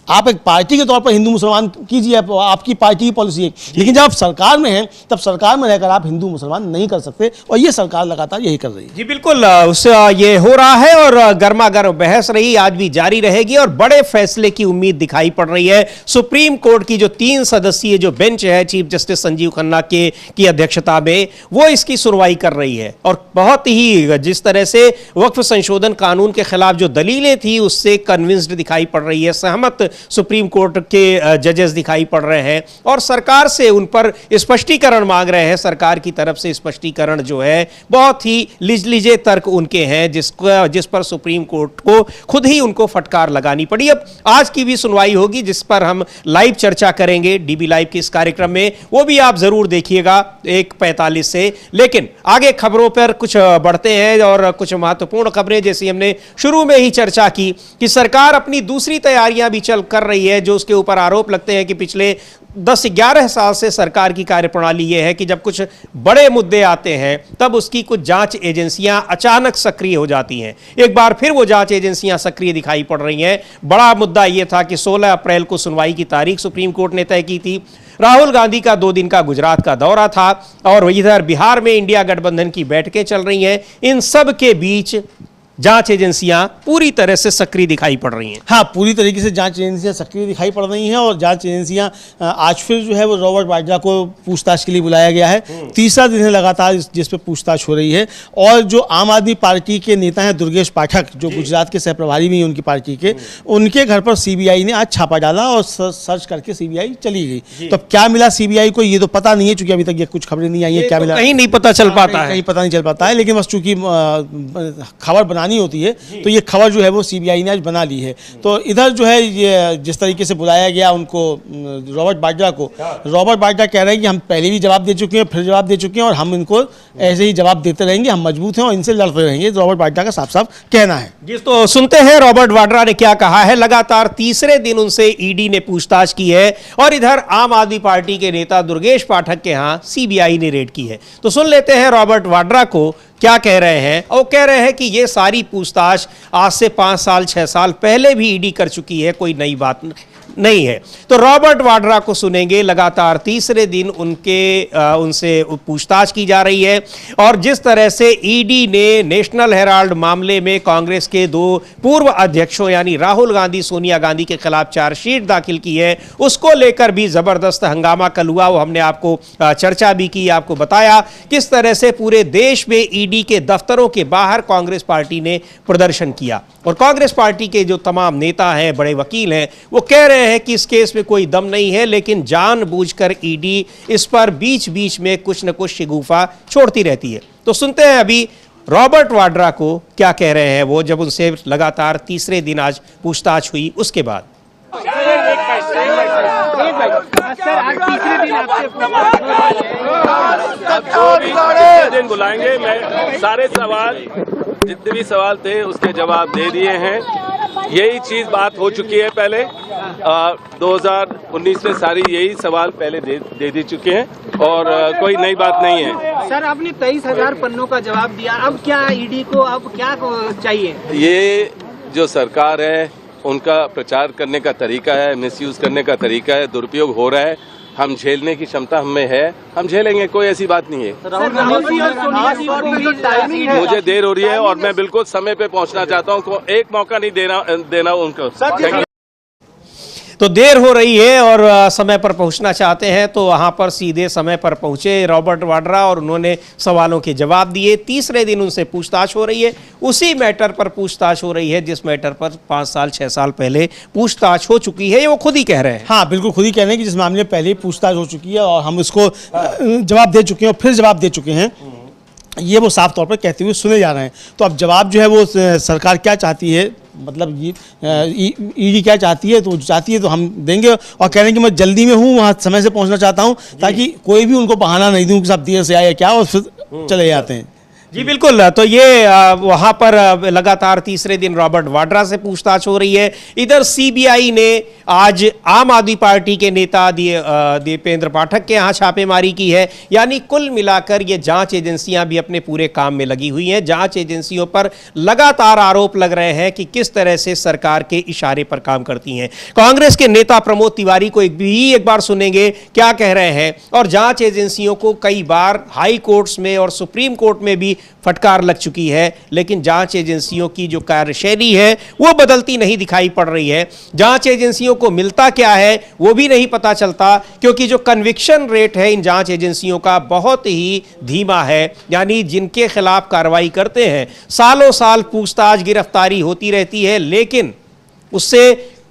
आप एक पार्टी के तौर पर हिंदू मुसलमान कीजिए, आपकी पार्टी की पॉलिसी है, लेकिन जब आप सरकार में हैं तब सरकार में रहकर आप हिंदू मुसलमान नहीं कर सकते, और ये सरकार लगातार यही कर रही है। जी बिल्कुल, उससे ये हो रहा है और गर्मा गर्म बहस रही, आज भी जारी रहेगी और बड़े फैसले की उम्मीद दिखाई पड़ रही है। सुप्रीम कोर्ट की जो 3 सदस्यीय जो बेंच है चीफ जस्टिस संजीव खन्ना की अध्यक्षता में, वो इसकी सुनवाई कर रही है। और बहुत ही जिस तरह से वक्फ संशोधन कानून के खिलाफ जो दलीलें थी उससे कन्विंस्ड दिखाई पड़ रही है, सहमत सुप्रीम कोर्ट के जजेस दिखाई पड़ रहे हैं और सरकार से उन पर स्पष्टीकरण मांग रहे हैं। सरकार की तरफ से स्पष्टीकरण जो है बहुत ही लिजे तर्क उनके हैं, जिस पर सुप्रीम कोर्ट को खुद ही उनको फटकार लगानी पड़ी। अब आज की भी सुनवाई होगी जिस पर हम लाइव चर्चा करेंगे डीबी लाइव के इस कार्यक्रम में, वो भी आप जरूर देखिएगा 1:45 से। लेकिन आगे खबरों पर कुछ बढ़ते हैं और कुछ महत्वपूर्ण खबरें, जैसी हमने शुरू में ही चर्चा की कि सरकार अपनी दूसरी तैयारियां भी चल कर रही है, जो उसके ऊपर आरोप लगते हैं कि पिछले 10-11 साल से सरकार की कार्यप्रणाली यह है कि जब कुछ बड़े मुद्दे आते हैं तब उसकी कुछ जांच एजेंसियां अचानक सक्रिय हो जाती हैं। एक बार फिर वो जांच एजेंसियां सक्रिय दिखाई पड़ रही हैं। बड़ा मुद्दा यह था कि 16 अप्रैल को सुनवाई की तारीख सुप्रीम कोर्ट ने तय की थी। राहुल गांधी का 2 दिन का गुजरात का दौरा था और इधर बिहार में इंडिया गठबंधन की बैठकें चल रही हैं। इन सब के बीच जांच एजेंसियां पूरी तरह से सक्रिय दिखाई पड़ रही हैं। हाँ, पूरी तरीके से जांच एजेंसियां सक्रिय दिखाई पड़ रही हैं और जांच एजेंसियां आज फिर जो है वो रॉबर्ट वाड्रा को पूछताछ के लिए बुलाया गया है। तीसरा दिन है लगातार जिस पे पूछताछ हो रही है। और जो आम आदमी पार्टी के नेता हैं दुर्गेश पाठक, जो गुजरात के सहप्रभारी भी हैं उनकी पार्टी के, उनके घर पर सीबीआई ने आज छापा डाला और सर्च करके सीबीआई चली गई। तो अब क्या मिला सीबीआई को ये तो पता नहीं है, चूंकि अभी तक ये कुछ खबरें नहीं आई है क्या मिला, कहीं नहीं पता चल पाता है, कहीं पता नहीं चल पाता है। लेकिन बस चूंकि खबर बनानी होती है तो ये खबर जो है वो सीबीआई ने आज बना ली है। तो इधर जो है ये जिस तरीके से बुलाया गया उनको, रॉबर्ट वाड्रा को, रॉबर्ट वाड्रा कह रहे हैं कि हम पहले भी जवाब दे चुके हैं, फिर जवाब दे चुके हैं और हम इनको ऐसे ही जवाब देते रहेंगे, हम मजबूत हैं और इनसे लड़ते रहेंगे। रॉबर्ट वाड्रा का साफ साफ कहना है। जिस तो सुनते हैं रॉबर्ट वाड्रा ने क्या कहा है। लगातार तीसरे दिन उनसे ईडी ने पूछताछ की है और इधर आम आदमी पार्टी के नेता दुर्गेश पाठक के यहां सीबीआई ने रेड की है। तो सुन लेते हैं रॉबर्ट वाड्रा को क्या कह रहे हैं। और कह रहे हैं कि ये सारी पूछताछ आज से 5 साल 6 साल पहले भी ईडी कर चुकी है, कोई नई बात नहीं है। तो रॉबर्ट वाड्रा को सुनेंगे। लगातार तीसरे दिन उनसे पूछताछ की जा रही है और जिस तरह से ईडी ने नेशनल हेराल्ड मामले में कांग्रेस के 2 पूर्व अध्यक्षों यानी राहुल गांधी, सोनिया गांधी के खिलाफ चार्जशीट दाखिल की है, उसको लेकर भी जबरदस्त हंगामा कल हुआ। वो हमने आपको चर्चा भी की, आपको बताया किस तरह से पूरे देश में ईडी के दफ्तरों के बाहर कांग्रेस पार्टी ने प्रदर्शन किया। और कांग्रेस पार्टी के जो तमाम नेता हैं, बड़े वकील हैं, वो कह रहे हैं कि इस केस में कोई दम नहीं है, लेकिन जानबूझकर ईडी इस पर बीच बीच में कुछ न कुछ शिगुफा छोड़ती रहती है। तो सुनते हैं अभी रॉबर्ट वाड्रा को क्या कह रहे हैं वो, जब उनसे लगातार तीसरे दिन आज पूछताछ हुई उसके बाद। दिन बुलाएंगे, मैं सारे सवाल जितने भी सवाल थे उसके जवाब दे दिए हैं। यही चीज बात हो चुकी है पहले 2019 में, सारी यही सवाल पहले दे दी चुके हैं और कोई नई बात नहीं है। सर, आपने 23,000 पन्नों का जवाब दिया, अब क्या ईडी को अब क्या चाहिए? ये जो सरकार है उनका प्रचार करने का तरीका है, मिसयूज करने का तरीका है, दुरुपयोग हो रहा है। हम झेलने की क्षमता हमें है, हम झेलेंगे, कोई ऐसी बात नहीं है। मुझे देर हो रही है और मैं बिल्कुल समय पे पहुंचना चाहता हूं, एक मौका नहीं देना उनको। तो देर हो रही है और समय पर पहुंचना चाहते हैं, तो वहां पर सीधे समय पर पहुंचे रॉबर्ट वाड्रा और उन्होंने सवालों के जवाब दिए। तीसरे दिन उनसे पूछताछ हो रही है, उसी मैटर पर पूछताछ हो रही है जिस मैटर पर 5 साल 6 साल पहले पूछताछ हो चुकी है। ये वो खुद ही कह रहे हैं। हाँ, बिल्कुल खुद ही कह रहे हैं कि जिस मामले में पहले ही पूछताछ हो चुकी है और हम इसको जवाब दे चुके हैं और फिर जवाब दे चुके हैं, ये वो साफ तौर पर कहते हुए सुने जा रहे हैं। तो अब जवाब जो है वो सरकार क्या चाहती है, मतलब ये ईडी क्या चाहती है, तो चाहती है तो हम देंगे। और कह रहे हैं कि मैं जल्दी में हूँ, वहाँ समय से पहुँचना चाहता हूँ, ताकि कोई भी उनको बहाना नहीं दूँ कि साहब देर से आए क्या और फिर चले जाते हैं। जी बिल्कुल। तो ये वहां पर लगातार तीसरे दिन रॉबर्ट वाड्रा से पूछताछ हो रही है। इधर सीबीआई ने आज आम आदमी पार्टी के नेता दीपेंद्र पाठक के यहाँ छापेमारी की है। यानी कुल मिलाकर ये जांच एजेंसियां भी अपने पूरे काम में लगी हुई हैं। जांच एजेंसियों पर लगातार आरोप लग रहे हैं कि किस तरह से सरकार के इशारे पर काम करती हैं। कांग्रेस के नेता प्रमोद तिवारी को एक बार सुनेंगे क्या कह रहे हैं। और जांच एजेंसियों को कई बार हाई कोर्ट्स में और सुप्रीम कोर्ट में भी फटकार लग चुकी है, लेकिन जांच एजेंसियों की जो कार्यशैली है वो बदलती नहीं दिखाई पड़ रही है। जांच एजेंसियों को मिलता क्या है वो भी नहीं पता चलता, क्योंकि जो कन्विक्शन रेट है इन जांच एजेंसियों का बहुत ही धीमा है। यानी जिनके खिलाफ कार्रवाई करते हैं सालों साल पूछताछ गिरफ्तारी होती रहती है, लेकिन उससे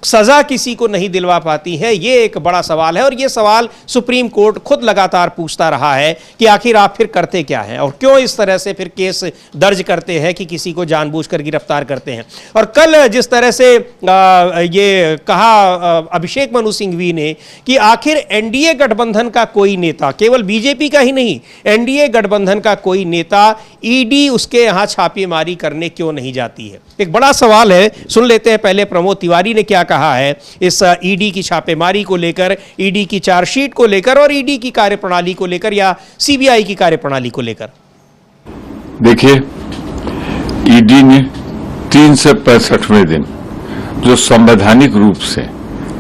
सजा किसी को नहीं दिलवा पाती है, ये एक बड़ा सवाल है। और ये सवाल सुप्रीम कोर्ट खुद लगातार पूछता रहा है कि आखिर आप फिर करते क्या हैं और क्यों इस तरह से फिर केस दर्ज करते हैं कि किसी को जानबूझकर गिरफ्तार करते हैं। और कल जिस तरह से ये कहा अभिषेक मनु सिंघवी ने कि आखिर एनडीए गठबंधन का कोई नेता, केवल बीजेपी का ही नहीं, एनडीए गठबंधन का कोई नेता ईडी उसके यहां छापेमारी करने क्यों नहीं जाती है, एक बड़ा सवाल है। सुन लेते हैं पहले प्रमोद तिवारी ने क्या कहा है इस ईडी की छापेमारी को लेकर, ईडी की चार्जशीट को लेकर और ईडी की कार्यप्रणाली को लेकर या सीबीआई की कार्यप्रणाली को लेकर। देखिए, ईडी ने 365वें दिन जो संवैधानिक रूप से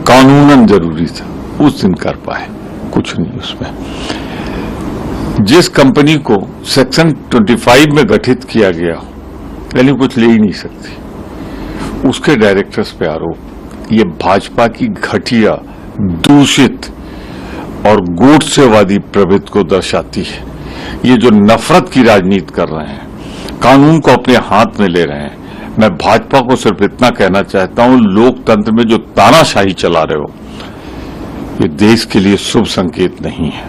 कानूनन जरूरी था उस दिन कर पाए, कुछ नहीं उसमें। जिस कंपनी को सेक्शन 25 में गठित किया गया यानी कुछ ले ही नहीं सकती, उसके डायरेक्टर्स पे आरोप, ये भाजपा की घटिया, दूषित और गूढ़सेवादी प्रवृत्ति को दर्शाती है। ये जो नफरत की राजनीति कर रहे हैं, कानून को अपने हाथ में ले रहे हैं। मैं भाजपा को सिर्फ इतना कहना चाहता हूं, लोकतंत्र में जो तानाशाही चला रहे हो, ये देश के लिए शुभ संकेत नहीं है।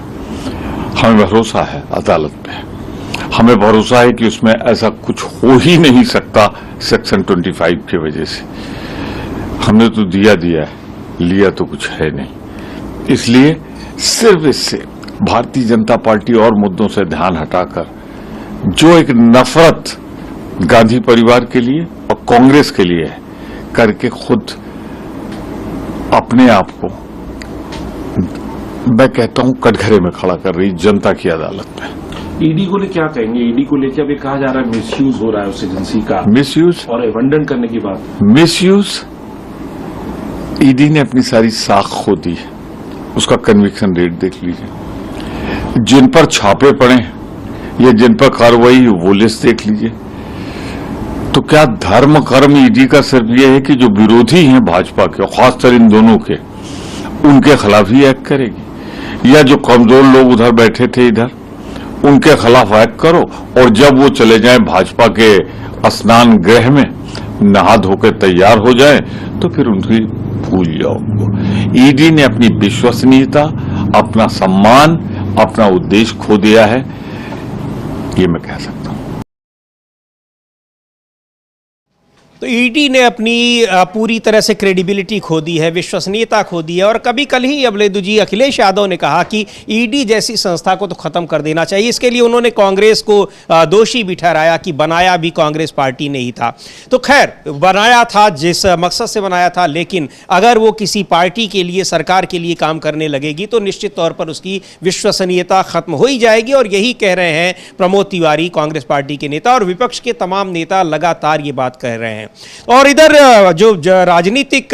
हमें भरोसा है अदालत पे, हमें भरोसा है कि उसमें ऐसा कुछ हो ही नहीं सकता सेक्शन 25 की वजह से। हमने तो दिया है, लिया तो कुछ है नहीं। इसलिए सिर्फ इससे भारतीय जनता पार्टी और मुद्दों से ध्यान हटाकर जो एक नफरत गांधी परिवार के लिए और कांग्रेस के लिए है, करके खुद अपने आप को, मैं कहता हूं, कटघरे में खड़ा कर रही जनता की अदालत में। ईडी को लेकर क्या कहेंगे? ईडी को लेकर अभी कहा जा रहा है मिसयूज हो रहा है उस एजेंसी का, मिसयूज और एबंडन करने की बात। मिसयूज, ईडी ने अपनी सारी साख खो दी, उसका कन्विक्शन रेट देख लीजिए। जिन पर छापे पड़े या जिन पर कार्रवाई वो लिस्ट देख लीजिए। तो क्या धर्म कर्म ईडी का सिर्फ ये है कि जो विरोधी हैं भाजपा के, खासकर इन दोनों के, उनके खिलाफ ही एक्ट करेगी, या जो कमजोर लोग उधर बैठे थे इधर, उनके खिलाफ एक्ट करो, और जब वो चले जाएं भाजपा के स्नान गृह में, नहा धोकर तैयार हो जाएं, तो फिर उनकी भूल जाओ। ईडी ने अपनी विश्वसनीयता, अपना सम्मान, अपना उद्देश्य खो दिया है, ये मैं कह सकता हूं। तो ईडी ने अपनी पूरी तरह से क्रेडिबिलिटी खो दी है, विश्वसनीयता खो दी है। और कल ही अमलेंदु जी, अखिलेश यादव ने कहा कि ईडी जैसी संस्था को तो खत्म कर देना चाहिए। इसके लिए उन्होंने कांग्रेस को दोषी भी ठहराया कि बनाया भी कांग्रेस पार्टी ने ही था। तो खैर, बनाया था जिस मकसद से बनाया था, लेकिन अगर वो किसी पार्टी के लिए, सरकार के लिए काम करने लगेगी तो निश्चित तौर पर उसकी विश्वसनीयता खत्म हो ही जाएगी। और यही कह रहे हैं प्रमोद तिवारी, कांग्रेस पार्टी के नेता, और विपक्ष के तमाम नेता लगातार ये बात कह रहे हैं। और इधर जो राजनीतिक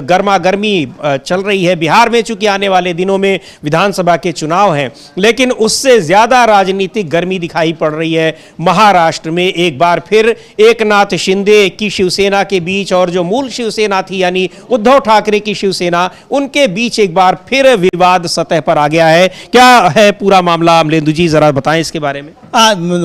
गर्मा गर्मी चल रही है बिहार में, चूंकि आने वाले दिनों में विधानसभा के चुनाव हैं, लेकिन उससे ज्यादा राजनीतिक गर्मी दिखाई पड़ रही है महाराष्ट्र में। एक बार फिर एकनाथ शिंदे की शिवसेना के बीच और जो मूल शिवसेना थी यानी उद्धव ठाकरे की शिवसेना, उनके बीच एक बार फिर विवाद सतह पर आ गया है। क्या है पूरा मामला, अमलेंदु जी जरा बताएं इसके बारे में।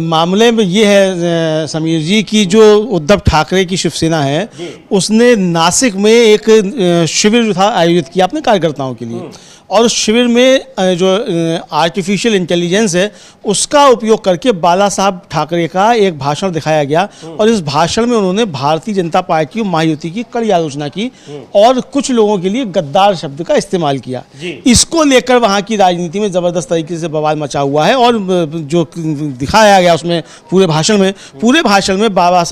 मामले में ये है समीर जी की जो उद्धव ठाकरे की शिवसेना है, उसने नासिक में एक शिविर जो था आयोजित किया अपने कार्यकर्ताओं के लिए, और उस शिविर में जो आर्टिफिशियल इंटेलिजेंस है उसका उपयोग करके बाला साहब ठाकरे का एक भाषण दिखाया गया। और इस भाषण में उन्होंने भारतीय जनता पार्टी और महायुति की कड़ी आलोचना की और कुछ लोगों के लिए गद्दार शब्द का इस्तेमाल किया। इसको लेकर वहाँ की राजनीति में ज़बरदस्त तरीके से बवाल मचा हुआ है। और जो दिखाया गया उसमें पूरे भाषण में बाला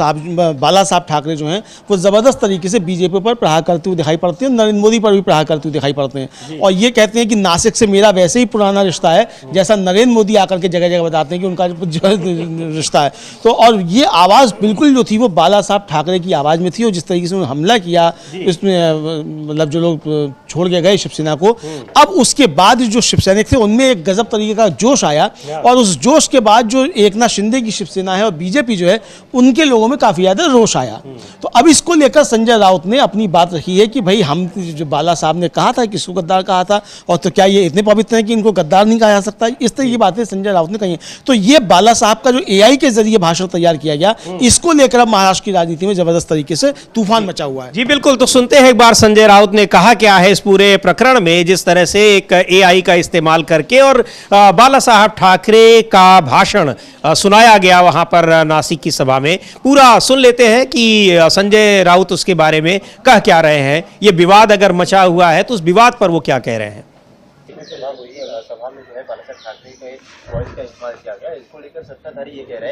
साहब ठाकरे जो हैं वो ज़बरदस्त तरीके से बीजेपी पर प्रहार करते हुए दिखाई पड़ते हैं, नरेंद्र मोदी पर भी प्रहार करते हुए दिखाई पड़ते हैं। और ये कहते हैं कि नासिक से मेरा वैसे ही पुराना रिश्ता है जैसा नरेंद्र मोदी आकर के जगह जगह बताते हैं कि उनका जो रिश्ता है। तो और ये आवाज़ बिल्कुल जो थी वो बाला साहब ठाकरे की आवाज़ में थी। और जिस तरीके से उन्होंने हमला किया इसमें, मतलब जो लोग छोड़ के गए शिवसेना को, अब उसके बाद जो शिवसैनिक थे उनमें एक गजब तरीके का जोश आया। और उस जोश के बाद जो एकनाथ शिंदे की शिवसेना है और बीजेपी जो है, उनके लोगों में काफ़ी ज़्यादा रोष आया। तो अब इसको लेकर संजय राउत ने अपनी बात रखी है कि भाई हम, जो बाला साहब ने कहा था, किसको गद्दार कहा था, और तो क्या ये इतने पवित्र हैं कि इनको गद्दार नहीं कहा जा सकता? इस तरह की बातें संजय राउत ने कही हैं। तो ये बाला साहब का जो AI के जरिए भाषण तैयार किया गया, इसको लेकर अब महाराष्ट्र की राजनीति में जबरदस्त तरीके से तूफान मचा हुआ है। जी बिल्कुल, तो सुनते हैं एक बार संजय राउत ने कहा क्या है इस पूरे प्रकरण में, जिस तरह से एक AI का इस्तेमाल करके और बाला साहब ठाकरे का भाषण सुनाया गया वहां पर नासिक की सभा में। पूरा सुन लेते हैं कि संजय राउत उसके बारे में कह क्या रहे हैं। ये विवाद अगर मचा हुआ है तो उस विवाद पर वो क्या कह रहे हैं।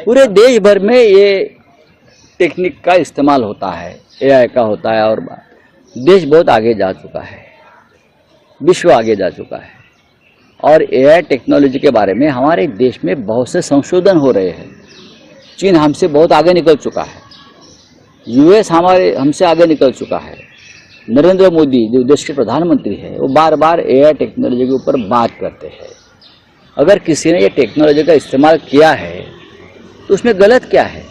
पूरे देश भर में ये टेक्निक का इस्तेमाल होता है, AI का होता है, और देश बहुत आगे जा चुका है, विश्व आगे जा चुका है। और AI टेक्नोलॉजी के बारे में हमारे देश में बहुत से संशोधन हो रहे हैं। चीन हमसे बहुत आगे निकल चुका है, US हमसे आगे निकल चुका है। नरेंद्र मोदी जो देश के प्रधानमंत्री है, वो बार बार AI टेक्नोलॉजी के ऊपर बात करते हैं। अगर किसी ने ये टेक्नोलॉजी का इस्तेमाल किया है तो उसमें गलत क्या है?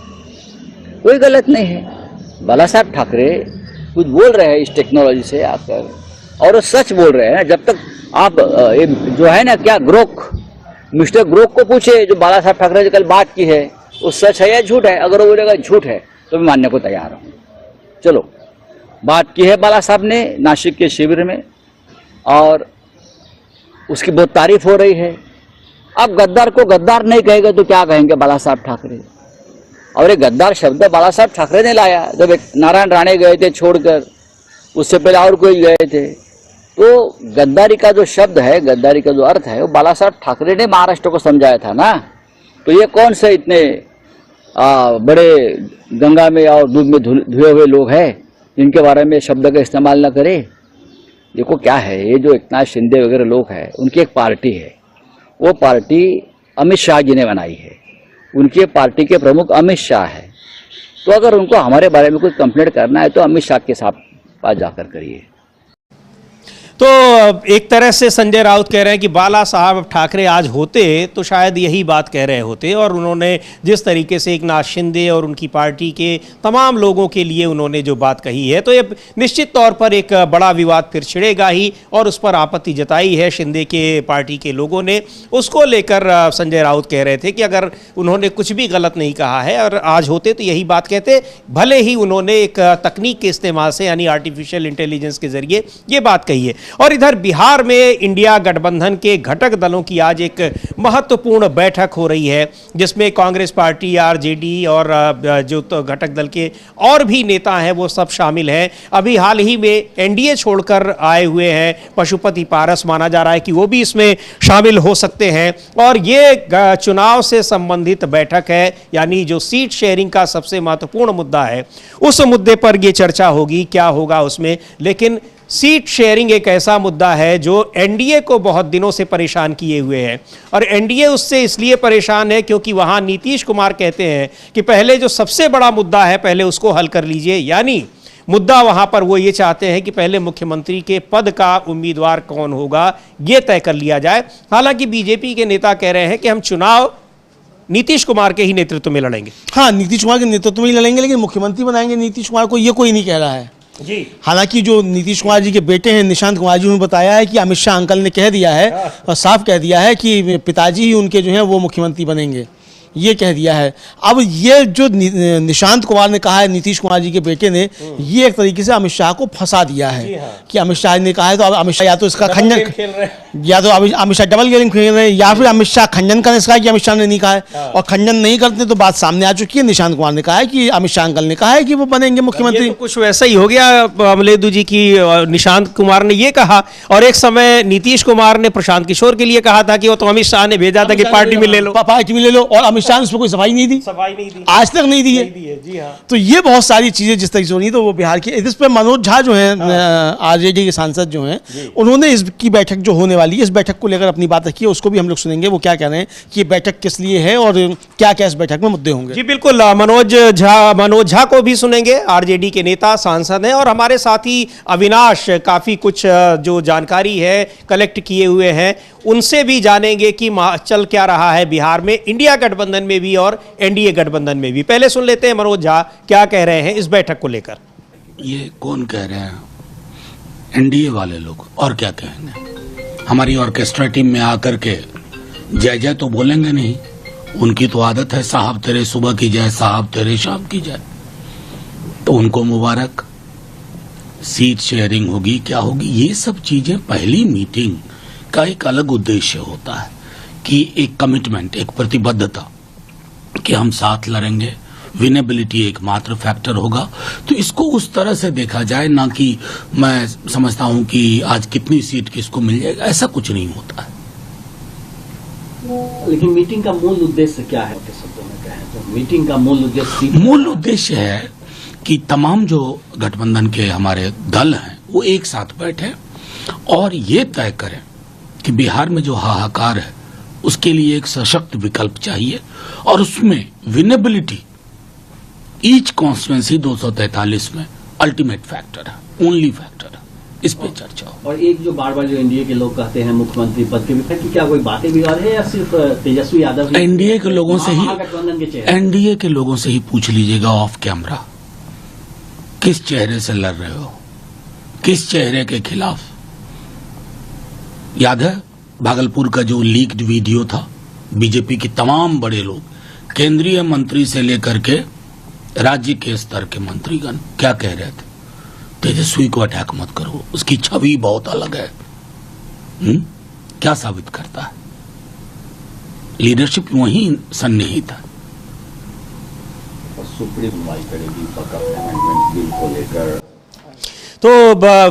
कोई गलत नहीं है। बाला साहब ठाकरे कुछ बोल रहे हैं इस टेक्नोलॉजी से आकर, और वो सच बोल रहे हैं। जब तक आप ये जो है ना, क्या ग्रोक, मिस्टर ग्रोक को पूछे जो बाला साहब ठाकरे ने कल बात की है, वो सच है या झूठ है? अगर वो बोलेगा झूठ है तो मैं मानने को तैयार हूँ। चलो, बात की है बाला साहब ने नासिक के शिविर में, और उसकी बहुत तारीफ हो रही है। अब गद्दार को गद्दार नहीं कहेगा तो क्या कहेंगे बाला साहब ठाकरे? और ये गद्दार शब्द बाला साहब ठाकरे ने लाया जब नारायण राणे गए थे छोड़कर, उससे पहले और कोई गए थे। तो गद्दारी का जो शब्द है, गद्दारी का जो अर्थ है, वो बाला साहब ठाकरे ने महाराष्ट्र को समझाया था ना। तो ये कौन से इतने बड़े गंगा में और दूध में धुए हुए लोग हैं जिनके बारे में शब्द का इस्तेमाल न करे? देखो क्या है, ये जो एकनाथ शिंदे वगैरह लोग हैं, उनकी एक पार्टी है। वो पार्टी अमित शाह जी ने बनाई है, उनके पार्टी के प्रमुख अमित शाह है। तो अगर उनको हमारे बारे में कोई कंप्लेंट करना है तो अमित शाह के पास जाकर करिए। तो एक तरह से संजय राउत कह रहे हैं कि बाला साहब ठाकरे आज होते तो शायद यही बात कह रहे होते, और उन्होंने जिस तरीके से एकनाथ शिंदे और उनकी पार्टी के तमाम लोगों के लिए उन्होंने जो बात कही है, तो ये निश्चित तौर पर एक बड़ा विवाद फिर छिड़ेगा ही। और उस पर आपत्ति जताई है शिंदे के पार्टी के लोगों ने। उसको लेकर संजय राउत कह रहे थे कि अगर उन्होंने कुछ भी गलत नहीं कहा है और आज होते तो यही बात कहते, भले ही उन्होंने एक तकनीक के इस्तेमाल से, यानी आर्टिफिशियल इंटेलिजेंस के जरिए ये बात कही है। और इधर बिहार में इंडिया गठबंधन के घटक दलों की आज एक महत्वपूर्ण बैठक हो रही है, जिसमें कांग्रेस पार्टी, आरजेडी और जो तो घटक दल के और भी नेता हैं वो सब शामिल हैं। अभी हाल ही में एनडीए छोड़कर आए हुए हैं पशुपति पारस, माना जा रहा है कि वो भी इसमें शामिल हो सकते हैं। और ये चुनाव से संबंधित बैठक है, यानी जो सीट शेयरिंग का सबसे महत्वपूर्ण मुद्दा है, उस मुद्दे पर ये चर्चा होगी, क्या होगा उसमें। लेकिन सीट शेयरिंग एक ऐसा मुद्दा है जो एनडीए को बहुत दिनों से परेशान किए हुए है, और एनडीए उससे इसलिए परेशान है क्योंकि वहां नीतीश कुमार कहते हैं कि पहले जो सबसे बड़ा मुद्दा है पहले उसको हल कर लीजिए। यानी मुद्दा वहां पर वो ये चाहते हैं कि पहले मुख्यमंत्री के पद का उम्मीदवार कौन होगा ये तय कर लिया जाए। हालांकि बीजेपी के नेता कह रहे हैं कि हम चुनाव नीतीश कुमार के ही नेतृत्व में लड़ेंगे। हाँ, नीतीश कुमार के नेतृत्व में ही लड़ेंगे, लेकिन मुख्यमंत्री बनाएंगे नीतीश कुमार को, ये कोई नहीं कह रहा है जी। हालांकि जो नीतीश कुमार जी के बेटे हैं निशांत कुमार जी, उन्होंने बताया है कि अमित शाह अंकल ने कह दिया है और साफ कह दिया है कि पिताजी ही उनके जो हैं वो मुख्यमंत्री बनेंगे, ये कह दिया है। अब ये जो निशांत कुमार ने कहा है, नीतीश कुमार जी के बेटे ने, ये एक तरीके से अमित शाह को फंसा दिया है कि अमित शाह ने कहा है तो अब अमित शाह या तो इसका खंडन, या तो अमित शाह डबल गेम खेल रहे हैं, या फिर अमित शाह खंडन करने इसका कि अमित शाह ने नहीं कहा है। और खंडन नहीं करते तो बात सामने आ चुकी है, निशांत कुमार ने कहा है कि अमित शाह अंकल ने कहा है कि वो बनेंगे मुख्यमंत्री। तो कुछ वैसा ही हो गया अमलेदु जी की, निशांत कुमार ने ये कहा, और एक समय नीतीश कुमार ने प्रशांत किशोर के लिए कहा था कि वो तो अमित शाह ने भेजा था कि पार्टी में ले लो, पार्टी में ले लो, और अमित शाह ने उसमें कोई सफाई नहीं दी, आज तक नहीं दी है। जी हाँ। तो ये बहुत सारी चीजें जिस तरीके से हो रही है, तो वो बिहार की, इस पर मनोज झा जो हैं आरजेडी के सांसद जो हैं, उन्होंने इसकी बैठक जो होने वाली है, इस बैठक को लेकर अपनी बात रखी है, उसको भी हम लोग सुनेंगे वो क्या कह रहे हैं कि ये बैठक किस लिए है और क्या क्या इस बैठक में मुद्दे होंगे। जी बिल्कुल, मनोज झा को भी सुनेंगे, आरजेडी के नेता सांसद हैं, और हमारे साथी अविनाश काफी कुछ जो जानकारी है कलेक्ट किए हुए हैं, उनसे भी जानेंगे कि चल क्या रहा है बिहार में, इंडिया गठबंधन में भी और एनडीए गठबंधन में भी। पहले सुन लेते हैं मनोज झा क्या कह रहे हैं इस बैठक को लेकर। ये कौन कह रहे हैं? एनडीए वाले लोग, और क्या कहेंगे? हमारी ऑर्केस्ट्रा टीम में आकर के जय जय तो बोलेंगे नहीं, उनकी तो आदत है साहब तेरे सुबह की जय, साहब तेरे शाम की जय। तो उनको मुबारक। सीट शेयरिंग होगी, क्या होगी, ये सब चीजें पहली मीटिंग का एक अलग उद्देश्य होता है कि एक कमिटमेंट, एक प्रतिबद्धता कि हम साथ लड़ेंगे। विनेबिलिटी एकमात्र फैक्टर होगा। तो इसको उस तरह से देखा जाए, ना कि मैं समझता हूं कि आज कितनी सीट किसको मिल जाएगा, ऐसा कुछ नहीं होता है। लेकिन मीटिंग का मूल उद्देश्य क्या है? के शब्दों में कहें तो मीटिंग का मूल उद्देश्य है कि तमाम जो गठबंधन के हमारे दल हैं वो एक साथ बैठे और ये तय करें कि बिहार में जो हाहाकार है उसके लिए एक सशक्त विकल्प चाहिए, और उसमें विनेबिलिटी ईच कॉन्स्टिट्यूएंसी 243 में अल्टीमेट फैक्टर है, ओनली फैक्टर है। इस पे चर्चा हो। और एक जो बार बार जो एनडीए के लोग कहते हैं मुख्यमंत्री पद के विपक्ष की, क्या कोई बातें विवाद है या सिर्फ तेजस्वी यादव? एनडीए के लोगों से ही, महागठबंधन के चेहरे, एनडीए के लोगों से ही पूछ लीजिएगा ऑफ कैमरा, किस चेहरे से लड़ रहे हो, किस चेहरे के खिलाफ। याद है भागलपुर का जो लीक्ड वीडियो था, बीजेपी के तमाम बड़े लोग, केंद्रीय मंत्री से लेकर के राज्य के स्तर के मंत्रीगण क्या कह रहे थे? तेजस्वी को अटैक मत करो, उसकी छवि बहुत अलग है। क्या साबित करता है? लीडरशिप वहीं सन्निहित है। सुप्रीम सुनवाई करेगी वक़्फ़ अमेंडमेंट बिल को लेकर। तो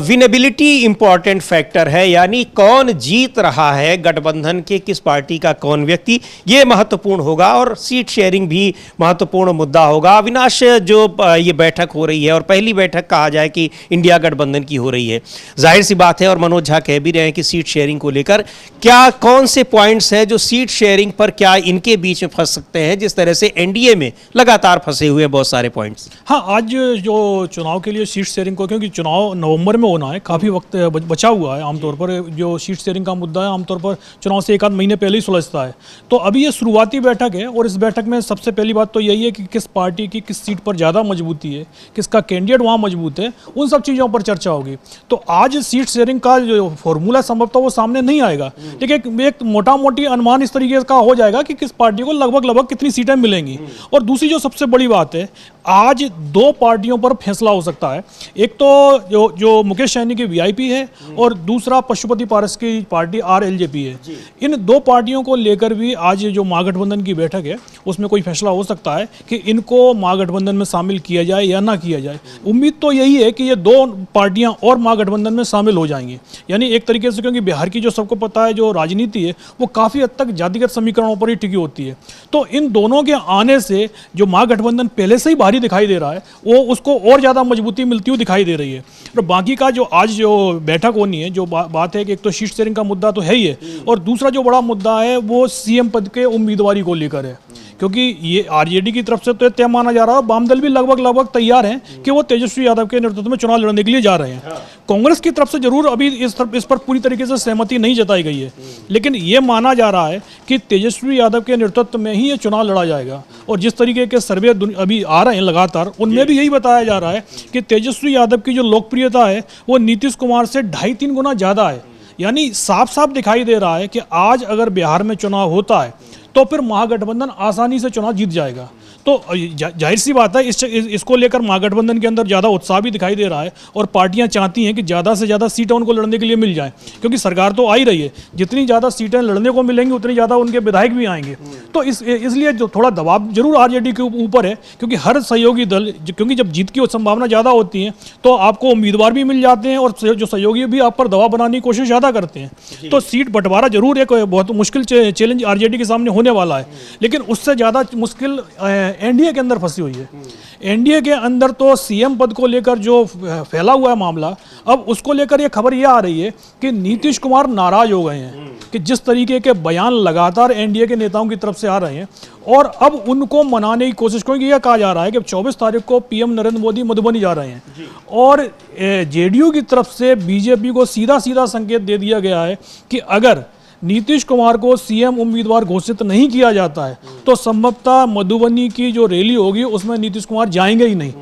विनेबिलिटी इंपॉर्टेंट फैक्टर है, यानी कौन जीत रहा है गठबंधन के, किस पार्टी का कौन व्यक्ति, ये महत्वपूर्ण होगा। और सीट शेयरिंग भी महत्वपूर्ण मुद्दा होगा। अविनाश, जो ये बैठक हो रही है और पहली बैठक कहा जाए कि इंडिया गठबंधन की हो रही है, जाहिर सी बात है, और मनोज झा कह भी रहे हैं कि सीट शेयरिंग को लेकर क्या कौन से पॉइंट्स हैं जो सीट शेयरिंग पर क्या इनके बीच में फंस सकते हैं, जिस तरह से एनडीए में लगातार फंसे हुए बहुत सारे पॉइंट्स। हाँ, आज जो चुनाव के लिए सीट शेयरिंग को, क्योंकि चुनाव नवंबर में होना है, काफ़ी वक्त बचा हुआ है। आमतौर पर जो सीट शेयरिंग का मुद्दा है आमतौर पर चुनाव से एक आध महीने पहले ही सुलझता है। तो अभी ये शुरुआती बैठक है और इस बैठक में सबसे पहली बात तो यही है कि किस पार्टी की किस सीट पर ज़्यादा मजबूती है, किसका कैंडिडेट वहाँ मजबूत है, उन सब चीज़ों पर चर्चा होगी। तो आज सीट शेयरिंग का जो फॉर्मूला संभवतः वो सामने नहीं आएगा, लेकिन एक मोटा मोटी अनुमान इस तरीके का हो जाएगा कि किस पार्टी को लगभग कितनी सीटें मिलेंगी। और दूसरी जो सबसे बड़ी बात है, आज दो पार्टियों पर फैसला हो सकता है। एक तो जो मुकेश सहनी की वीआईपी है और दूसरा पशुपति पारस की पार्टी आरएलजेपी है। इन दो पार्टियों को लेकर भी आज जो महागठबंधन की बैठक है उसमें कोई फैसला हो सकता है कि इनको महागठबंधन में शामिल किया जाए या ना किया जाए। उम्मीद तो यही है कि ये दो पार्टियां और महागठबंधन में शामिल हो जाएंगी। यानी एक तरीके से, क्योंकि बिहार की जो सबको पता है जो राजनीति है वो काफ़ी हद तक जातिगत समीकरणों पर ही टिकी होती है। तो इन दोनों के आने से जो महागठबंधन पहले से ही भारी दिखाई दे रहा है वो उसको और ज़्यादा मजबूती मिलती हुई दिखाई दे रही है। और बाकी का जो आज जो बैठक होनी है, जो बात है कि एक तो सीट शेयरिंग का मुद्दा तो है ही है, और दूसरा जो बड़ा मुद्दा है वो सीएम पद के उम्मीदवारी को लेकर है। क्योंकि ये आरजेडी की तरफ से तो तय माना जा रहा है, वाम दल भी लगभग तैयार हैं कि वो तेजस्वी यादव के नेतृत्व में चुनाव लड़ने के लिए जा रहे हैं। कांग्रेस की तरफ से जरूर अभी इस पर पूरी तरीके से सहमति नहीं जताई गई है, लेकिन ये माना जा रहा है कि तेजस्वी यादव के नेतृत्व में ही ये चुनाव लड़ा जाएगा। और जिस तरीके के सर्वे अभी आ रहे हैं लगातार, उनमें भी यही बताया जा रहा है कि तेजस्वी यादव की जो लोकप्रियता है वो नीतीश कुमार से 2.5-3 गुना ज़्यादा है। यानी साफ साफ दिखाई दे रहा है कि आज अगर बिहार में चुनाव होता है तो फिर महागठबंधन आसानी से चुनाव जीत जाएगा। तो जाहिर सी बात है इसको लेकर महागठबंधन के अंदर ज़्यादा उत्साह भी दिखाई दे रहा है और पार्टियां चाहती हैं कि ज़्यादा से ज़्यादा सीटें उनको लड़ने के लिए मिल जाएं, क्योंकि सरकार तो आ ही रही है। जितनी ज़्यादा सीटें लड़ने को मिलेंगी उतनी ज़्यादा उनके विधायक भी आएंगे। तो इसलिए जो थोड़ा दबाव जरूर आरजेडी के ऊपर है, क्योंकि हर सहयोगी दल, क्योंकि जब जीत की संभावना ज़्यादा होती है तो आपको उम्मीदवार भी मिल जाते हैं और जो सहयोगी भी आप पर दबाव बनाने की कोशिश ज़्यादा करते हैं। तो सीट बंटवारा जरूर एक बहुत मुश्किल चैलेंज आरजेडी के सामने होने वाला है, लेकिन उससे ज़्यादा मुश्किल एनडीए के अंदर फंसी हुई है। एनडीए के अंदर तो सीएम पद को लेकर जो फैला हुआ है मामला, अब उसको लेकर ये खबर ये आ रही है कि नीतीश कुमार नाराज हो गए हैं कि जिस तरीके के बयान लगातार एनडीए के नेताओं की तरफ से आ रहे हैं, और अब उनको मनाने की कोशिश, क्योंकि यह कहा जा रहा है कि 24 तारीख को पीएम नरेंद्र मोदी मधुबनी जा रहे हैं और जेडीयू की तरफ से बीजेपी को सीधा सीधा संकेत दे दिया गया है कि अगर नीतीश कुमार को सीएम उम्मीदवार घोषित नहीं किया जाता है तो संभवतः मधुबनी की जो रैली होगी उसमें नीतीश कुमार जाएंगे ही नहीं।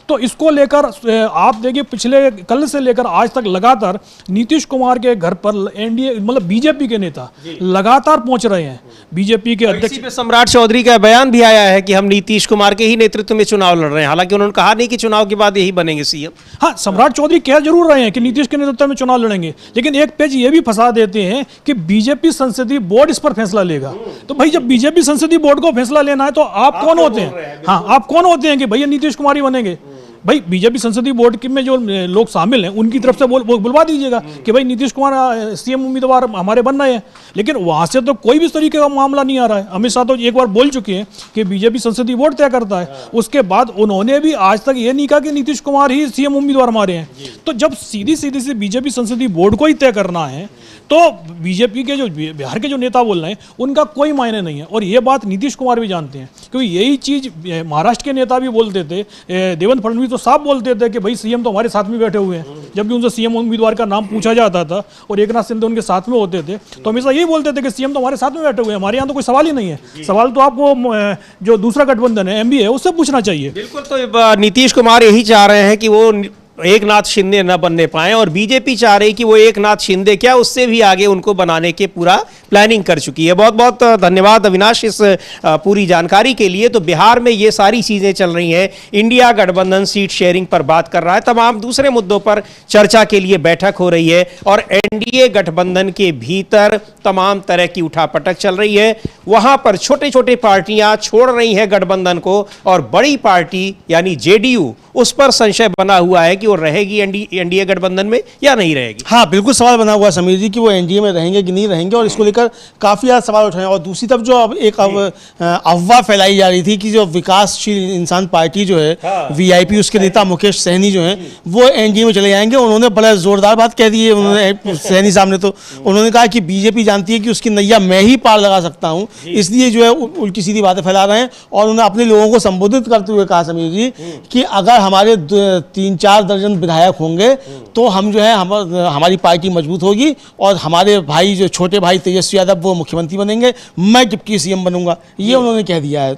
तो इसको लेकर आप देखिए पिछले कल से लेकर आज तक लगातार नीतीश कुमार के घर पर एनडीए मतलब बीजेपी के नेता लगातार पहुंच रहे हैं। बीजेपी के अध्यक्ष इसी पे सम्राट चौधरी का बयान भी आया है कि हम नीतीश कुमार के ही नेतृत्व में चुनाव लड़ रहे हैं, हालांकि उन्होंने कहा नहीं कि चुनाव के बाद यही बनेंगे सीएम। हाँ, सम्राट चौधरी कह जरूर रहे हैं कि नीतीश के नेतृत्व में चुनाव लड़ेंगे, लेकिन एक पेज ये भी फंसा देते हैं कि बीजेपी संसदीय बोर्ड इस पर फैसला लेगा। तो भाई जब बीजेपी संसदीय बोर्ड को फैसला लेना है तो आप कौन होते हैं? हाँ, आप कौन होते हैं कि भैया नीतीश कुमार ही बनेंगे? भाई बीजेपी संसदीय बोर्ड में जो लोग शामिल हैं उनकी तरफ से बुलवा दीजिएगा कि भाई नीतीश कुमार सीएम उम्मीदवार हमारे बन रहे हैं, लेकिन वहां से तो कोई भी तरीके का मामला नहीं आ रहा है। अमित शाह तो एक बार बोल चुके हैं कि बीजेपी संसदीय बोर्ड तय करता है, उसके बाद उन्होंने भी आज तक ये नहीं कहा कि नीतीश कुमार ही सीएम उम्मीदवार हमारे हैं। तो जब सीधी से बीजेपी संसदीय बोर्ड को ही तय करना है तो बीजेपी के जो बिहार के जो नेता बोल रहे हैं उनका कोई मायने नहीं है, और ये बात नीतीश कुमार भी जानते हैं, क्योंकि यही चीज महाराष्ट्र के नेता भी बोलते थे। देवेंद्र फडणवीस तो साफ बोलते थे कि भाई सीएम तो हमारे साथ में बैठे हुए हैं, जबकि उनसे सीएम उम्मीदवार का नाम पूछा जाता था और एकनाथ शिंदे उनके साथ में होते थे तो हमेशा यही बोलते थे कि सीएम तो हमारे साथ में बैठे हुए हैं, हमारे यहाँ तो कोई सवाल ही नहीं है। सवाल तो आपको जो दूसरा गठबंधन है एमबी है उससे पूछना चाहिए। बिल्कुल, तो नीतीश कुमार यही चाह रहे हैं कि वो एकनाथ शिंदे न बनने पाए, और बीजेपी चाह रही कि वो एकनाथ शिंदे क्या उससे भी आगे उनको बनाने के पूरा प्लानिंग कर चुकी है। बहुत बहुत धन्यवाद अविनाश इस पूरी जानकारी के लिए। तो बिहार में ये सारी चीजें चल रही हैं, इंडिया गठबंधन सीट शेयरिंग पर बात कर रहा है, तमाम दूसरे मुद्दों पर चर्चा के लिए बैठक हो रही है, और एनडीए गठबंधन के भीतर तमाम तरह की उठापटक चल रही है। वहां पर छोटे छोटे पार्टियां छोड़ रही हैं गठबंधन को, और बड़ी पार्टी यानी जेडीयू उस पर संशय बना हुआ है कि वो रहेगी एनडीए गठबंधन में या नहीं रहेगी। हाँ, बिल्कुल सवाल बना हुआ है समीर जी कि वो एनडीए में रहेंगे कि नहीं रहेंगे, और इसको लेकर काफ़ी ज़्यादा सवाल उठाए। और दूसरी तरफ जो अब एक अफवाह फैलाई जा रही थी कि जो विकासशील इंसान पार्टी जो है वीआईपी उसके नेता मुकेश सहनी जो हैं वो एनडीए में चले जाएंगे। उन्होंने बड़ा जोरदार बात कह दी है उन्होंने, सहनी साहब ने, तो उन्होंने कहा कि बीजेपी जानती है कि उसकी नैया मैं ही पार लगा सकता हूँ, इसलिए जो है उल्टी सीधी बातें फैला रहे हैं। और उन्होंने अपने लोगों को संबोधित करते हुए कहा समीर जी कि अगर हमारे 3-4 दर्जन विधायक होंगे तो हम जो है हमारी पार्टी मजबूत होगी, और हमारे भाई जो छोटे भाई तेजस्वी यादव वो मुख्यमंत्री बनेंगे, मैं डिप्टी सीएम बनूंगा, ये उन्होंने कह दिया है।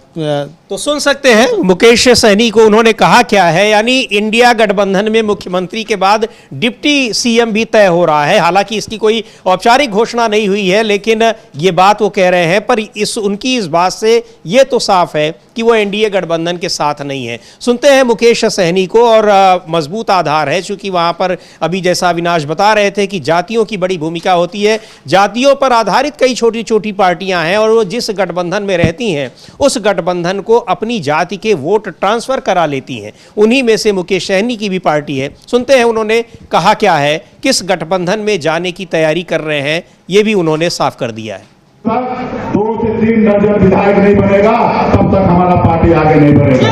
तो सुन सकते हैं मुकेश सहनी को उन्होंने कहा क्या है, यानी इंडिया गठबंधन में मुख्यमंत्री के बाद डिप्टी सीएम भी तय हो रहा है। हालांकि इसकी कोई औपचारिक घोषणा नहीं हुई है, लेकिन ये बात वो कह रहे हैं, पर उनकी इस बात से ये तो साफ है कि वो एनडीए गठबंधन के साथ नहीं है। सुनते हैं मुकेश सहनी को, और मजबूत आधार है, चूंकि वहां पर अभी जैसा अविनाश बता रहे थे कि जातियों की बड़ी भूमिका होती है, जातियों पर आधारित कई छोटी छोटी पार्टियां हैं, और वो जिस गठबंधन में रहती हैं उस गठबंधन को अपनी जाति के वोट ट्रांसफर करा लेती हैं। उन्हीं में से मुकेश सहनी की भी पार्टी है। सुनते हैं उन्होंने कहा क्या है, किस गठबंधन में जाने की तैयारी कर रहे हैं, ये भी उन्होंने साफ कर दिया है। 2 से 3 दर्जन विधायक नहीं बनेगा तब तक हमारा पार्टी आगे नहीं बढ़ेगा।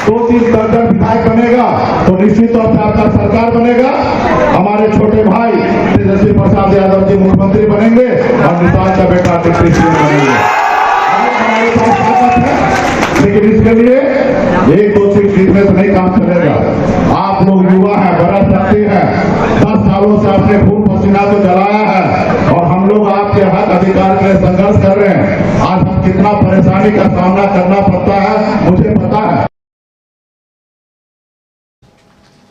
2-3 दर्जन विधायक बनेगा तो निश्चित तौर से आपका सरकार बनेगा, हमारे छोटे भाई तेजस्वी प्रसाद यादव जी मुख्यमंत्री बनेंगे, और निशान का बेटा डिप्टी सीएम बनेंगे। हमारे पास ताकत है, लेकिन इसके लिए 1-2 सीट जीतने से नहीं काम चलेगा। आप लोग युवा हैं, बड़ा शक्ति है, 10 सालों से आपने खून पसीना तो जलाया है, और हम लोग आपके हक अधिकार के लिए संघर्ष कर रहे हैं। आज हम कितना परेशानी का सामना करना पड़ता है मुझे पता है।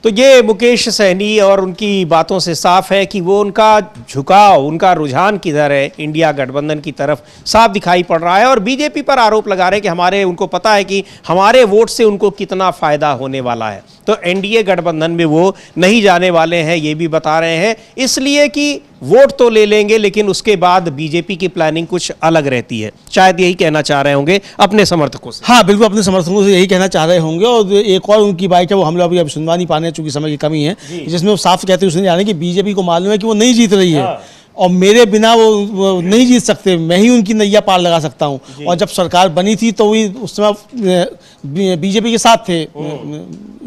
तो ये मुकेश सहनी, और उनकी बातों से साफ है कि वो उनका झुकाव, उनका रुझान किधर है, इंडिया गठबंधन की तरफ साफ दिखाई पड़ रहा है। और बीजेपी पर आरोप लगा रहे हैं कि उनको पता है कि हमारे वोट से उनको कितना फायदा होने वाला है, तो एनडीए गठबंधन में वो नहीं जाने वाले हैं, ये भी बता रहे हैं, इसलिए कि वोट तो ले लेंगे लेकिन उसके बाद बीजेपी की प्लानिंग कुछ अलग रहती है। शायद यही कहना चाह रहे होंगे अपने समर्थकों से। हाँ, बिल्कुल अपने समर्थकों से यही कहना चाह रहे होंगे। और एक और उनकी बाइक है, वो हम लोग अभी सुनवा नहीं पाने चूंकि समय की कमी है, जिसमें वो साफ कहते हुए जाने कि बीजेपी को मालूम है कि वो नहीं जीत रही है, और मेरे बिना वो नहीं जीत सकते, मैं ही उनकी नैया पार लगा सकता हूं। और जब सरकार बनी थी तो भी उस समय बीजेपी के साथ थे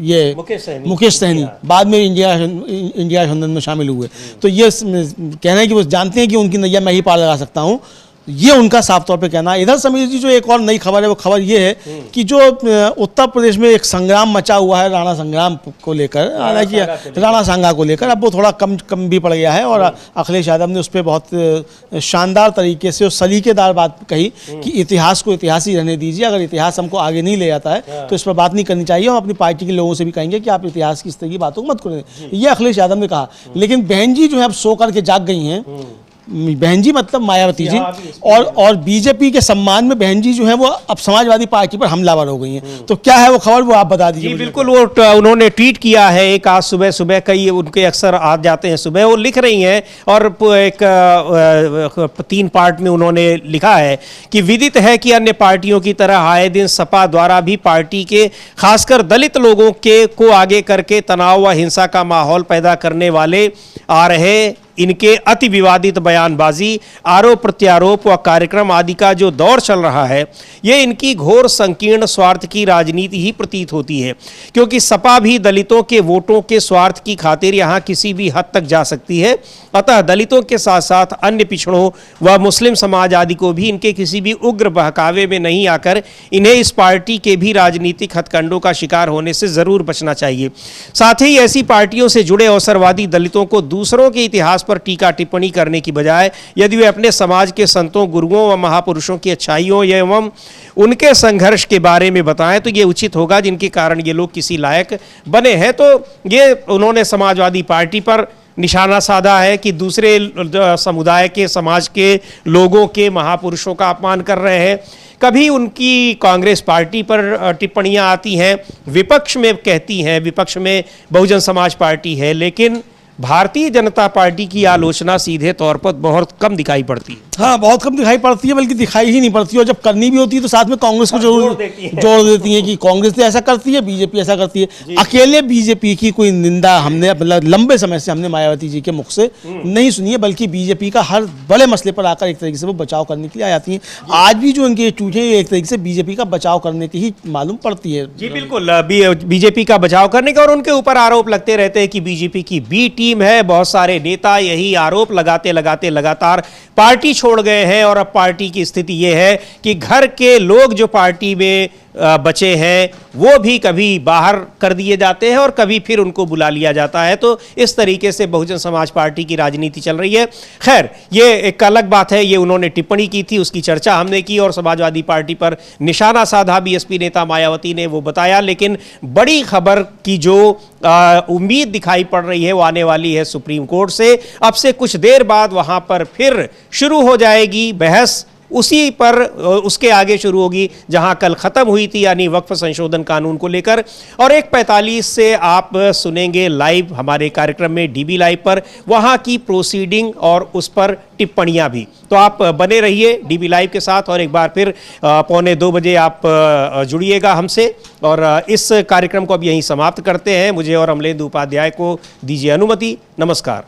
ये मुकेश सहनी, बाद में इंडिया गठबंधन में शामिल हुए। तो ये कहना है कि वो जानते हैं कि उनकी नैया मैं ही पार लगा सकता हूं। ये उनका साफ तौर पे कहना है। इधर समीर जी जो एक और नई खबर है, वो खबर ये है कि जो उत्तर प्रदेश में एक संग्राम मचा हुआ है राणा संग्राम को लेकर, हालांकि राणा सांगा को लेकर, अब वो थोड़ा कम भी पड़ गया है और अखिलेश यादव ने उस पर बहुत शानदार तरीके से और सलीकेदार बात कही कि इतिहास को इतिहास ही रहने दीजिए, अगर इतिहास हमको आगे नहीं ले जाता है तो इस पर बात नहीं करनी चाहिए। हम अपनी पार्टी के लोगों से भी कहेंगे कि आप इतिहास की इस तरह की बातों को मत करें, ये अखिलेश यादव ने कहा। लेकिन बहन जी जो है अब सो करके जाग गई हैं, बहन जी मतलब मायावती जी, और बीजेपी के सम्मान में बहन जी जो है वो अब समाजवादी पार्टी पर हमलावर हो गई हैं। तो क्या है वो खबर, वो आप बता दीजिए। बिल्कुल, वो उन्होंने ट्वीट किया है एक आज सुबह कई उनके अक्सर आ जाते हैं सुबह, वो लिख रही हैं और एक 3 पार्ट में उन्होंने लिखा है कि विदित है कि अन्य पार्टियों की तरह आए दिन सपा द्वारा भी पार्टी के खासकर दलित लोगों को आगे करके तनाव व हिंसा का माहौल पैदा करने वाले आ रहे इनके अति विवादित बयानबाजी, आरोप प्रत्यारोप व कार्यक्रम आदि का जो दौर चल रहा है, ये इनकी घोर संकीर्ण स्वार्थ की राजनीति ही प्रतीत होती है, क्योंकि सपा भी दलितों के वोटों के स्वार्थ की खातिर यहाँ किसी भी हद तक जा सकती है। अतः दलितों के साथ साथ अन्य पिछड़ों व मुस्लिम समाज आदि को भी इनके किसी भी उग्र बहकावे में नहीं आकर इन्हें इस पार्टी के भी राजनीतिक हथकंडों का शिकार होने से जरूर बचना चाहिए। साथ ही ऐसी पार्टियों से जुड़े अवसरवादी दलितों को दूसरों के इतिहास पर टीका टिप्पणी करने की बजाय यदि वे अपने समाज के संतों, गुरुओं व महापुरुषों की अच्छाइयों एवं उनके संघर्ष के बारे में बताएं तो ये उचित होगा, जिनके कारण ये लोग किसी लायक बने हैं। तो ये उन्होंने समाजवादी पार्टी पर निशाना साधा है कि दूसरे समुदाय के, समाज के लोगों के, महापुरुषों का अपमान कर रहे हैं। कभी उनकी कांग्रेस पार्टी पर टिप्पणियां आती हैं, विपक्ष में कहती हैं, विपक्ष में बहुजन समाज पार्टी है, लेकिन भारतीय जनता पार्टी की आलोचना सीधे तौर पर बहुत कम दिखाई पड़ती है। हाँ, बहुत कम दिखाई पड़ती है, बल्कि दिखाई ही नहीं पड़ती, और जब करनी भी होती है तो साथ में कांग्रेस को जोड़ देती है कि कांग्रेस तो ऐसा करती है, बीजेपी ऐसा करती है। अकेले बीजेपी की कोई निंदा हमने मतलब लंबे समय से हमने मायावती जी के मुख से नहीं सुनी है, बल्कि बीजेपी का हर बड़े मसले पर आकर एक तरीके से वो बचाव करने के लिए आ जाती है। आज भी जो उनके ट्वीट है एक तरीके से बीजेपी का बचाव करने की ही मालूम पड़ती है। जी बिल्कुल, बीजेपी का बचाव करने का, और उनके ऊपर आरोप लगते रहते हैं कि बीजेपी की बी टीम है। बहुत सारे नेता यही आरोप लगाते लगातार पार्टी छोड़ गए हैं, और अब पार्टी की स्थिति यह है कि घर के लोग जो पार्टी में बचे हैं वो भी कभी बाहर कर दिए जाते हैं और कभी फिर उनको बुला लिया जाता है। तो इस तरीके से बहुजन समाज पार्टी की राजनीति चल रही है। खैर, ये एक अलग बात है, ये उन्होंने टिप्पणी की थी, उसकी चर्चा हमने की और समाजवादी पार्टी पर निशाना साधा बीएसपी नेता मायावती ने, वो बताया। लेकिन बड़ी खबर की जो उम्मीद दिखाई पड़ रही है वो आने वाली है सुप्रीम कोर्ट से। अब से कुछ देर बाद वहां पर फिर शुरू हो जाएगी बहस, उसी पर उसके आगे शुरू होगी जहां कल खत्म हुई थी, यानी वक्फ संशोधन कानून को लेकर। और 1:45 से आप सुनेंगे लाइव हमारे कार्यक्रम में डीबी लाइव पर वहां की प्रोसीडिंग और उस पर टिप्पणियां भी। तो आप बने रहिए डीबी लाइव के साथ, और एक बार फिर 1:45 बजे आप जुड़िएगा हमसे। और इस कार्यक्रम को अब यहीं समाप्त करते हैं। मुझे और अमलेंदु उपाध्याय को दीजिए अनुमति। नमस्कार।